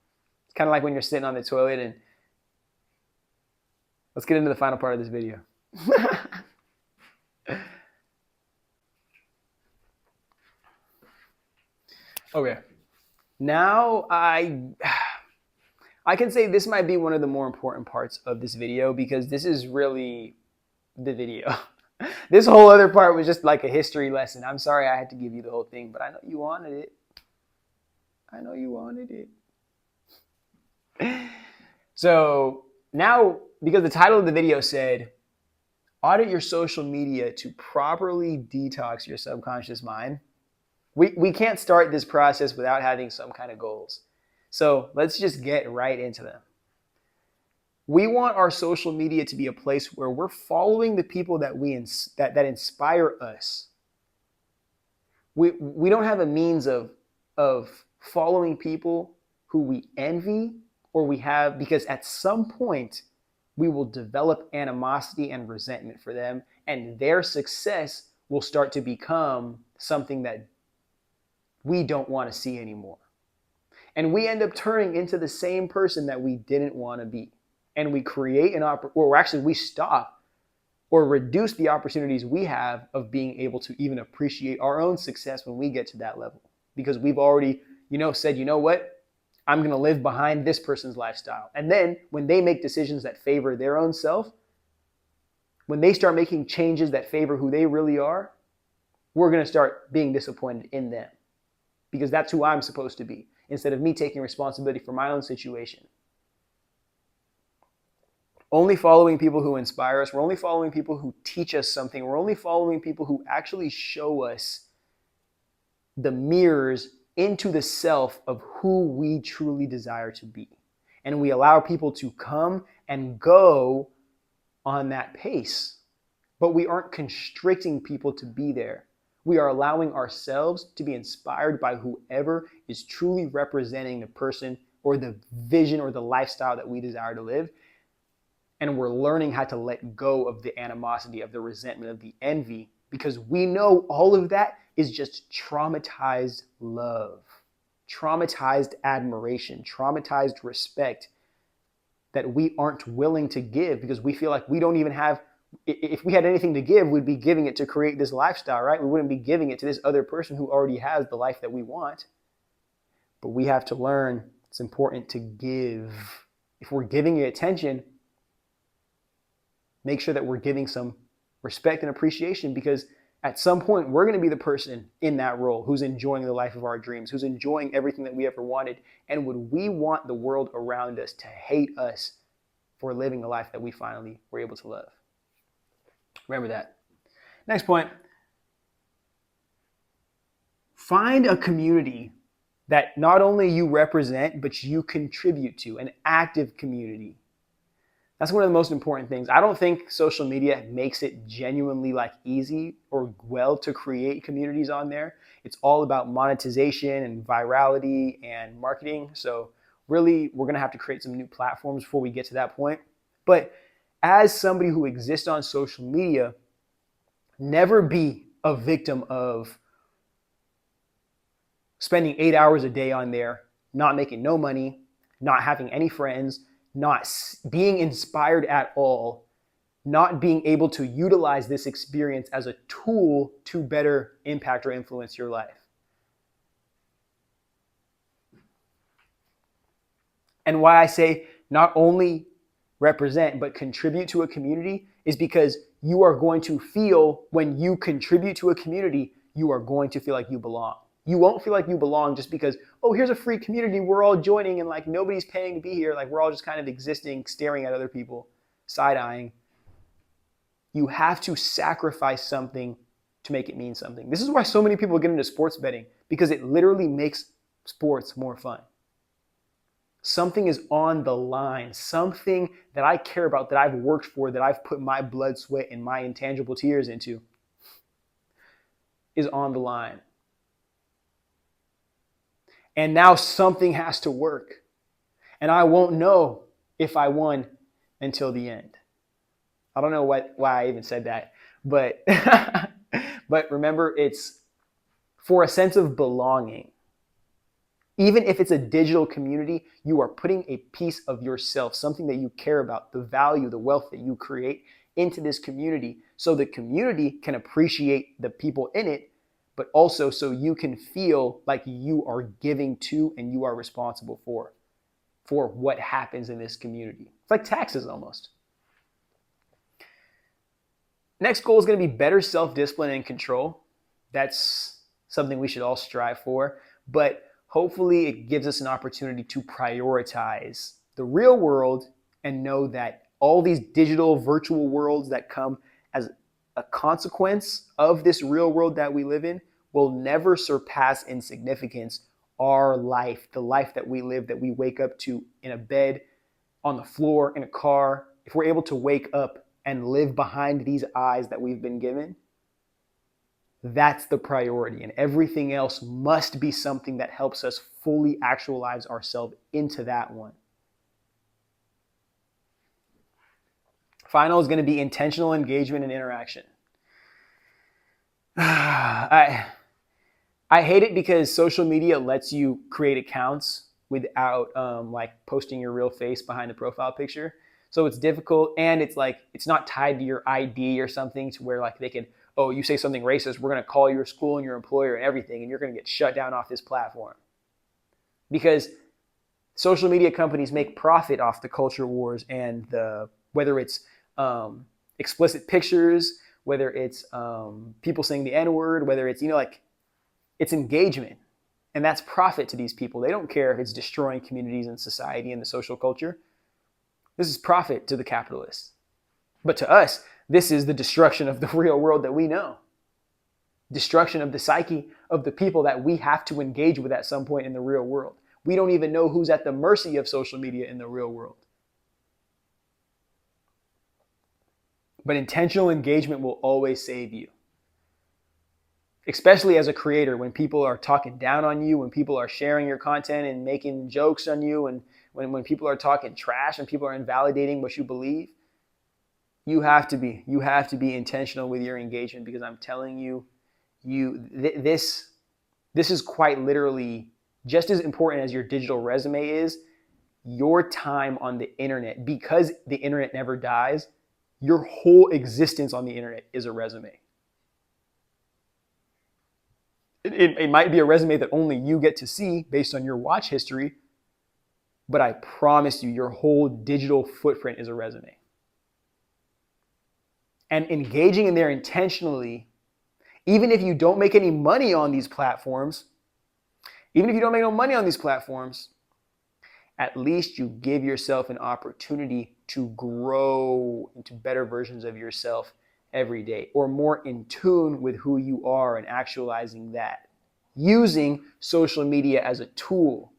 It's kind of like when you're sitting on the toilet and let's get into the final part of this video. Okay. Now I can say this might be one of the more important parts of this video because this is really the video. This whole other part was just like a history lesson. I'm sorry I had to give you the whole thing, but I know you wanted it. I know you wanted it. So now, because the title of the video said, audit your social media to properly detox your subconscious mind, we can't start this process without having some kind of goals. So let's just get right into them. We want our social media to be a place where we're following the people that that inspire us. We don't have a means of following people who we envy or we have, because at some point we will develop animosity and resentment for them, and their success will start to become something that we don't want to see anymore. And we end up turning into the same person that we didn't want to be. And we create we stop or reduce the opportunities we have of being able to even appreciate our own success when we get to that level. Because we've already, said, you know what? I'm going to live behind this person's lifestyle. And then when they make decisions that favor their own self, when they start making changes that favor who they really are, we're going to start being disappointed in them. Because that's who I'm supposed to be, instead of me taking responsibility for my own situation. Only following people who inspire us. We're only following people who teach us something. We're only following people who actually show us the mirrors into the self of who we truly desire to be. And we allow people to come and go on that pace. But we aren't constricting people to be there. We are allowing ourselves to be inspired by whoever is truly representing the person or the vision or the lifestyle that we desire to live. And we're learning how to let go of the animosity, of the resentment, of the envy, because we know all of that is just traumatized love, traumatized admiration, traumatized respect that we aren't willing to give because we feel like we don't even have, if we had anything to give, we'd be giving it to create this lifestyle, right? We wouldn't be giving it to this other person who already has the life that we want. But we have to learn it's important to give. If we're giving it attention, make sure that we're giving some respect and appreciation, because at some point we're going to be the person in that role who's enjoying the life of our dreams, who's enjoying everything that we ever wanted. And would we want the world around us to hate us for living the life that we finally were able to live? Remember that. Next point. Find a community that not only you represent, but you contribute to, an active community. That's one of the most important things. I don't think social media makes it genuinely easy or well to create communities on there. It's all about monetization and virality and marketing. So really, we're going to have to create some new platforms before we get to that point. But as somebody who exists on social media, never be a victim of spending 8 hours a day on there, not making no money, not having any friends, not being inspired at all, not being able to utilize this experience as a tool to better impact or influence your life. And why I say not only represent, but contribute to a community is because you are going to feel, when you contribute to a community, you are going to feel like you belong. You won't feel like you belong just because, oh, here's a free community, we're all joining and nobody's paying to be here. We're all just kind of existing, staring at other people, side-eyeing. You have to sacrifice something to make it mean something. This is why so many people get into sports betting, because it literally makes sports more fun. Something is on the line, something that I care about, that I've worked for, that I've put my blood, sweat, and my intangible tears into, is on the line. And now something has to work. And I won't know if I won until the end. I don't know why I even said that, but but remember, it's for a sense of belonging. Even if it's a digital community, you are putting a piece of yourself, something that you care about, the value, the wealth that you create into this community so the community can appreciate the people in it, but also so you can feel like you are giving to and you are responsible for what happens in this community. It's like taxes almost. Next goal is going to be better self-discipline and control. That's something we should all strive for, but hopefully it gives us an opportunity to prioritize the real world and know that all these digital virtual worlds that come as a consequence of this real world that we live in will never surpass in significance our life, the life that we live, that we wake up to in a bed, on the floor, in a car. If we're able to wake up and live behind these eyes that we've been given, that's the priority. And everything else must be something that helps us fully actualize ourselves into that one. Final is going to be intentional engagement and interaction. I hate it because social media lets you create accounts without like posting your real face behind the profile picture. So it's difficult, and it's like it's not tied to your ID or something to where like they can, oh, you say something racist, we're going to call your school and your employer and everything, and you're going to get shut down off this platform. Because social media companies make profit off the culture wars and whether it's explicit pictures, whether it's people saying the N-word, whether it's, like it's engagement. And that's profit to these people. They don't care if it's destroying communities and society and the social culture. This is profit to the capitalists. But to us, this is the destruction of the real world that we know. Destruction of the psyche of the people that we have to engage with at some point in the real world. We don't even know who's at the mercy of social media in the real world. But intentional engagement will always save you. Especially as a creator, when people are talking down on you, when people are sharing your content and making jokes on you, and when people are talking trash and people are invalidating what you believe, you have to be intentional with your engagement, because I'm telling you, this is quite literally just as important as your digital resume is. Your time on the internet, because the internet never dies, your whole existence on the internet is a resume. It might be a resume that only you get to see based on your watch history, but I promise you, your whole digital footprint is a resume. And engaging in there intentionally, even if you don't make any money on these platforms, at least you give yourself an opportunity to grow into better versions of yourself every day, or more in tune with who you are and actualizing that, using social media as a tool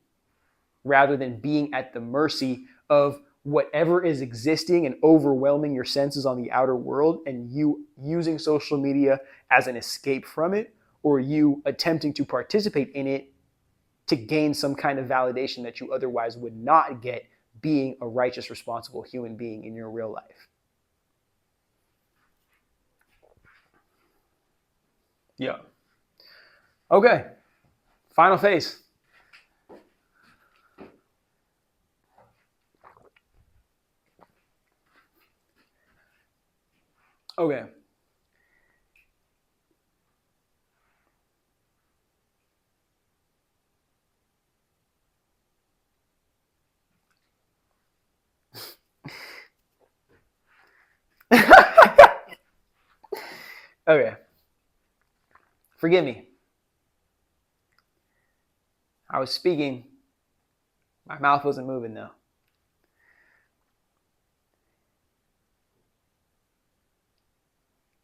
rather than being at the mercy of whatever is existing and overwhelming your senses on the outer world, and you using social media as an escape from it, or you attempting to participate in it to gain some kind of validation that you otherwise would not get being a righteous, responsible human being in your real life. Yeah. Okay. Final phase. Okay. Okay. Forgive me. I was speaking. My mouth wasn't moving though.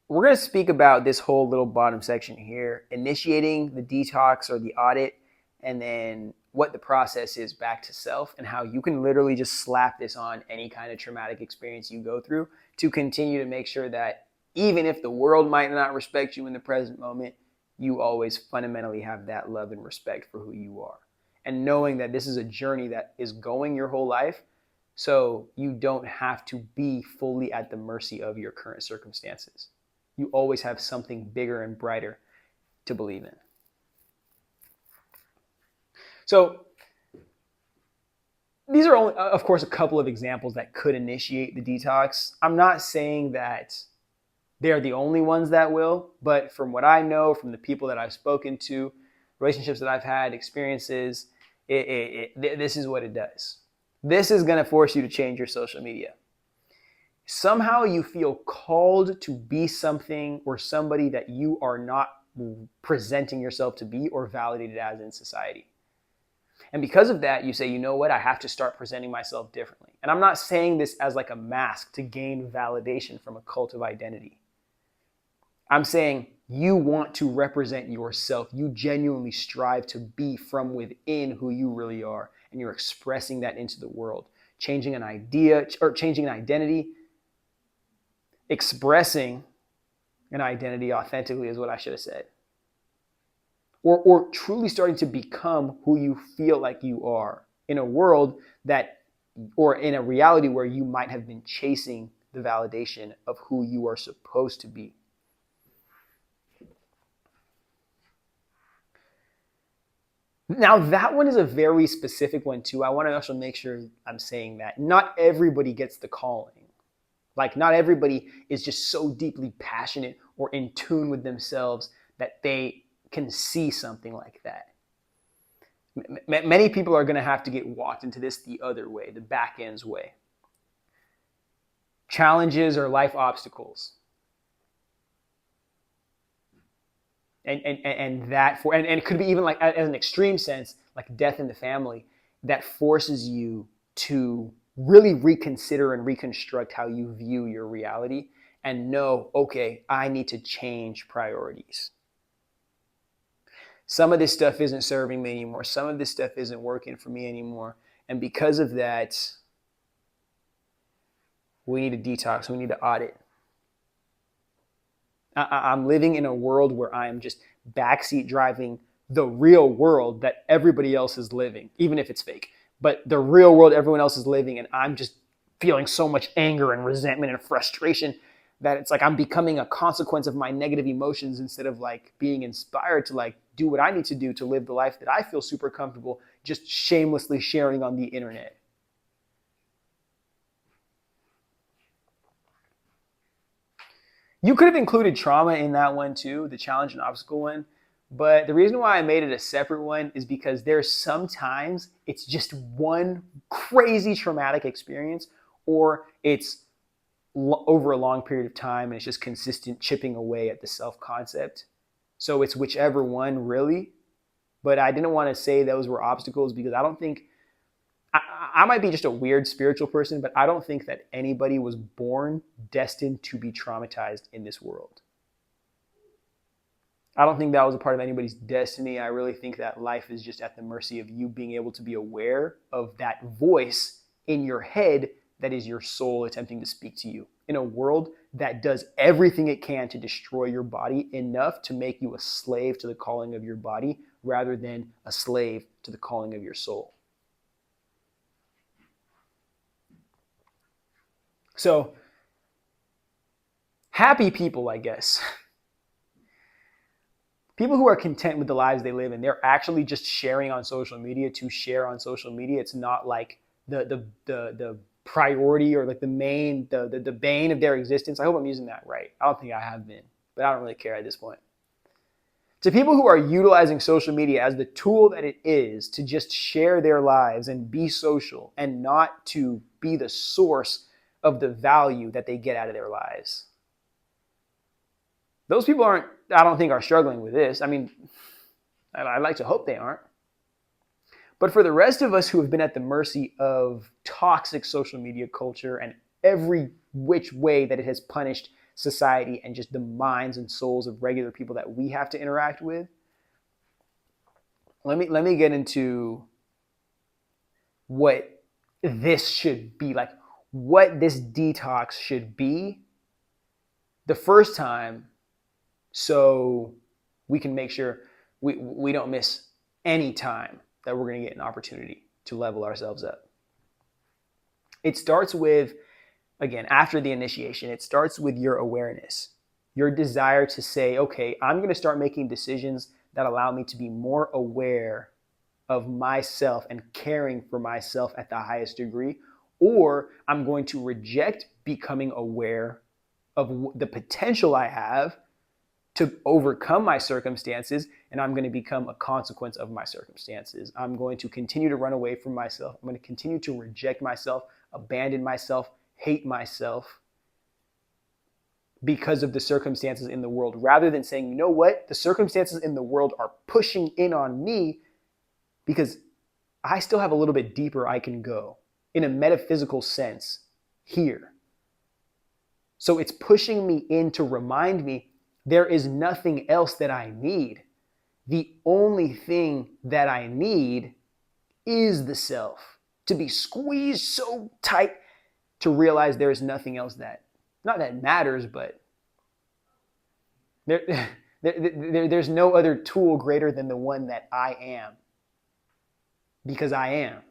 We're going to speak about this whole little bottom section here, initiating the detox or the audit, and then what the process is back to self, and how you can literally just slap this on any kind of traumatic experience you go through to continue to make sure that even if the world might not respect you in the present moment, you always fundamentally have that love and respect for who you are. And knowing that this is a journey that is going your whole life, So you don't have to be fully at the mercy of your current circumstances. You always have something bigger and brighter to believe in. So these are only, of course, a couple of examples that could initiate the detox. I'm not saying that they're the only ones that will, but from what I know, from the people that I've spoken to, relationships that I've had, experiences, this is what it does. This is going to force you to change your social media. Somehow you feel called to be something or somebody that you are not presenting yourself to be or validated as in society. And because of that, you say, you know what, I have to start presenting myself differently. And I'm not saying this as like a mask to gain validation from a cult of identity. I'm saying you want to represent yourself. You genuinely strive to be from within who you really are. And you're expressing that into the world. Changing an idea or changing an identity, expressing an identity authentically is what I should have said. Or truly starting to become who you feel like you are in a world that, or in a reality where you might have been chasing the validation of who you are supposed to be. Now, that one is a very specific one too. I want to also make sure I'm saying that not everybody gets the calling. Like, not everybody is just so deeply passionate or in tune with themselves that they can see something like that. Many people are going to have to get walked into this the other way, the back end's way. Challenges or life obstacles. And that for and it could be even like as an extreme sense, like death in the family, that forces you to really reconsider and reconstruct how you view your reality and know, okay, I need to change priorities. Some of this stuff isn't serving me anymore. Some of this stuff isn't working for me anymore. And because of that, we need to detox. We need to audit. I'm living in a world where I am just backseat driving the real world that everybody else is living, even if it's fake. But the real world everyone else is living, and I'm just feeling so much anger and resentment and frustration that it's like I'm becoming a consequence of my negative emotions instead of like being inspired to like do what I need to do to live the life that I feel super comfortable just shamelessly sharing on the internet. You could have included trauma in that one too, the challenge and obstacle one. But the reason why I made it a separate one is because there's sometimes it's just one crazy traumatic experience, or it's over a long period of time and it's just consistent chipping away at the self-concept. So it's whichever one really. But I didn't want to say those were obstacles because I don't think, I might be just a weird spiritual person, but I don't think that anybody was born destined to be traumatized in this world. I don't think that was a part of anybody's destiny. I really think that life is just at the mercy of you being able to be aware of that voice in your head that is your soul attempting to speak to you in a world that does everything it can to destroy your body enough to make you a slave to the calling of your body rather than a slave to the calling of your soul. So, happy people, I guess. People who are content with the lives they live in, they're actually just sharing on social media to share on social media. It's not like the priority or like the main, the bane of their existence. I hope I'm using that right. I don't think I have been, but I don't really care at this point. To people who are utilizing social media as the tool that it is to just share their lives and be social and not to be the source of the value that they get out of their lives. Those people I don't think are struggling with this. I mean, I'd like to hope they aren't. But for the rest of us who have been at the mercy of toxic social media culture and every which way that it has punished society and just the minds and souls of regular people that we have to interact with, let me get into what this should be, like what this detox should be the first time, so we can make sure we don't miss any time that we're going to get an opportunity to level ourselves up. It starts with, again, after the initiation, it starts with your awareness, your desire to say, okay, I'm going to start making decisions that allow me to be more aware of myself and caring for myself at the highest degree, or I'm going to reject becoming aware of the potential I have to overcome my circumstances, and I'm going to become a consequence of my circumstances. I'm going to continue to run away from myself. I'm going to continue to reject myself, abandon myself, hate myself because of the circumstances in the world, rather than saying, you know what, the circumstances in the world are pushing in on me because I still have a little bit deeper I can go in a metaphysical sense here. So it's pushing me in to remind me there is nothing else that I need. The only thing that I need is the self, to be squeezed so tight to realize there is nothing else that, not that matters, but there's no other tool greater than the one that I am, because I am.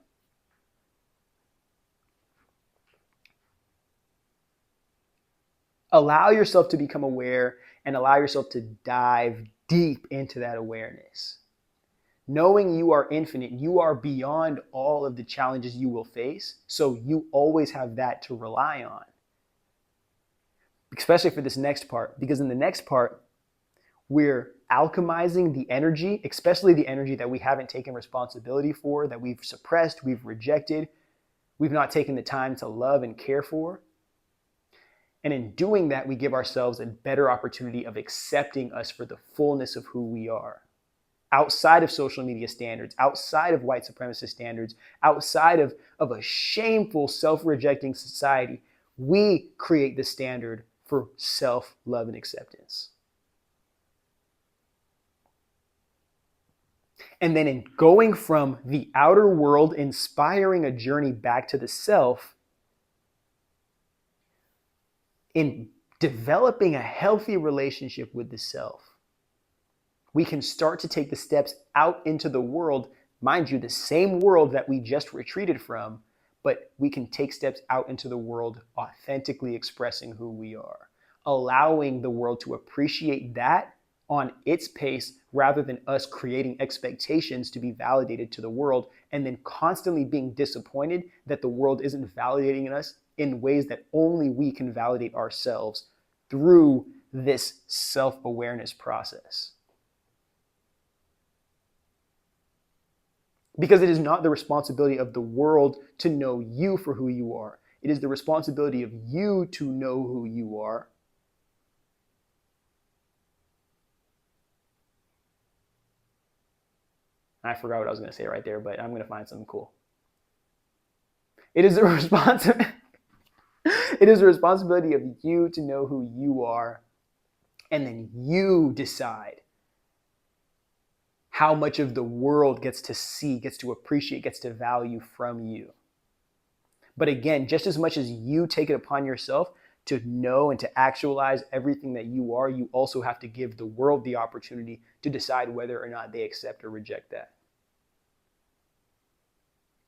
Allow yourself to become aware and allow yourself to dive deep into that awareness. Knowing you are infinite, you are beyond all of the challenges you will face, so you always have that to rely on. Especially for this next part, because in the next part, we're alchemizing the energy, especially the energy that we haven't taken responsibility for, that we've suppressed, we've rejected, we've not taken the time to love and care for. And in doing that, we give ourselves a better opportunity of accepting us for the fullness of who we are. Outside of social media standards, outside of white supremacist standards, outside of a shameful, self-rejecting society, we create the standard for self-love and acceptance. And then in going from the outer world, inspiring a journey back to the self, in developing a healthy relationship with the self, we can start to take the steps out into the world, mind you, the same world that we just retreated from, but we can take steps out into the world authentically expressing who we are, allowing the world to appreciate that on its pace rather than us creating expectations to be validated to the world and then constantly being disappointed that the world isn't validating us in ways that only we can validate ourselves through this self-awareness process. Because it is not the responsibility of the world to know you for who you are. It is the responsibility of you to know who you are. I forgot what I was going to say right there, but I'm going to find something cool. It is the responsibility of you to know who you are, and then you decide how much of the world gets to see, gets to appreciate, gets to value from you. But again, just as much as you take it upon yourself to know and to actualize everything that you are, you also have to give the world the opportunity to decide whether or not they accept or reject that.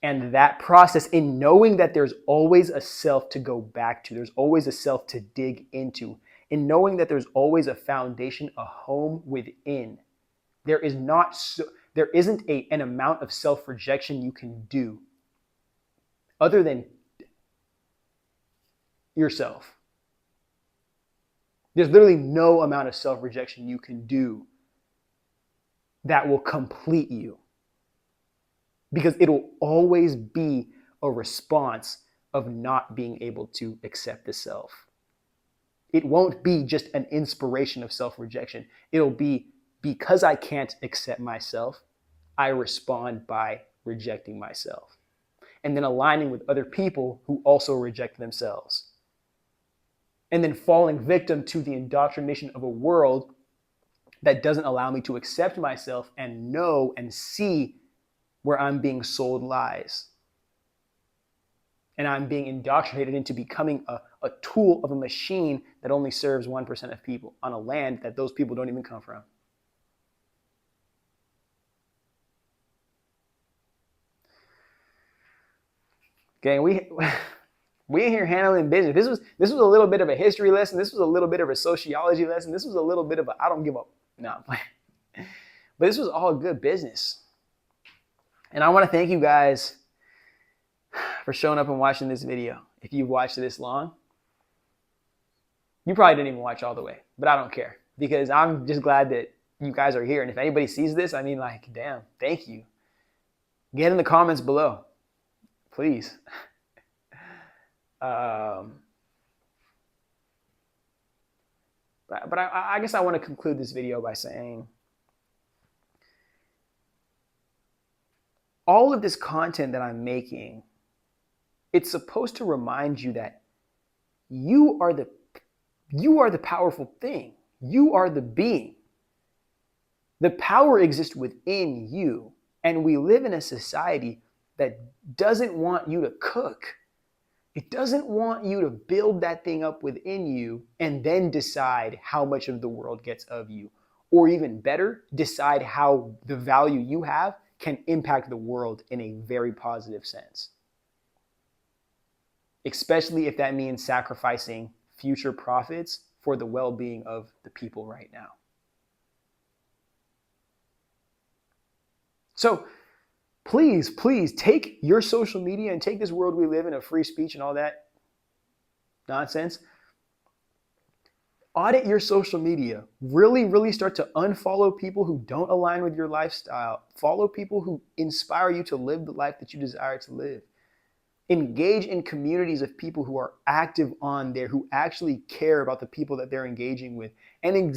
And that process, in knowing that there's always a self to go back to, there's always a self to dig into, in knowing that there's always a foundation, a home within, there isn't an amount of self-rejection you can do other than yourself. There's literally no amount of self-rejection you can do that will complete you, because it'll always be a response of not being able to accept the self. It won't be just an inspiration of self-rejection. It'll be, because I can't accept myself, I respond by rejecting myself. And then aligning with other people who also reject themselves. And then falling victim to the indoctrination of a world that doesn't allow me to accept myself and know and see where I'm being sold lies. And I'm being indoctrinated into becoming a tool of a machine that only serves 1% of people on a land that those people don't even come from. Gang, We ain't here handling business. This was a little bit of a history lesson. This was a little bit of a sociology lesson. This was a little bit of a I don't give up. No, but this was all good business. And I want to thank you guys for showing up and watching this video. If you've watched it this long, you probably didn't even watch all the way, but I don't care because I'm just glad that you guys are here. And if anybody sees this, I mean, like, damn, thank you. Get in the comments below, please. But I guess I want to conclude this video by saying all of this content that I'm making, it's supposed to remind you that you are the powerful thing. You are the being. The power exists within you. And we live in a society that doesn't want you to cook. It doesn't want you to build that thing up within you and then decide how much of the world gets of you. Or even better, decide how the value you have can impact the world in a very positive sense. Especially if that means sacrificing future profits for the well-being of the people right now. So please, please take your social media and take this world we live in of free speech and all that nonsense. Audit your social media. Really, really start to unfollow people who don't align with your lifestyle. Follow people who inspire you to live the life that you desire to live. Engage in communities of people who are active on there, who actually care about the people that they're engaging with, and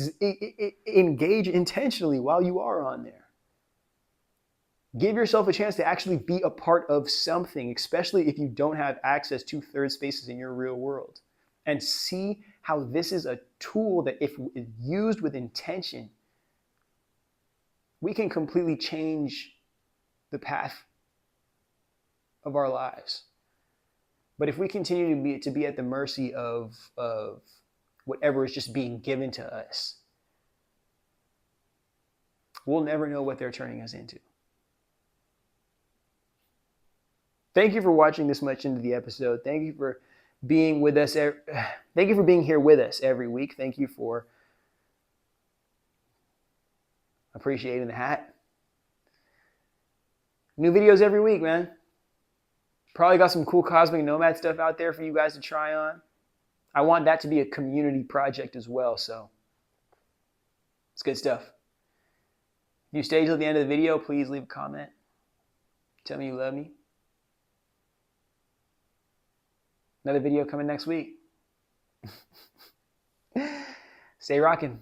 engage intentionally while you are on there. Give yourself a chance to actually be a part of something, especially if you don't have access to third spaces in your real world. And see how this is a tool that, if used with intention, we can completely change the path of our lives. But if we continue to be at the mercy of whatever is just being given to us, we'll never know what they're turning us into. Thank you for watching this much into the episode. Thank you for being with us. Thank you for being here with us every week. Thank you for appreciating the hat. New videos every week, man. Probably got some cool Cosmic Nomad stuff out there for you guys to try on. I want that to be a community project as well, so it's good stuff. If you stay till the end of the video, please leave a comment. Tell me you love me. Another video coming next week. Stay rocking.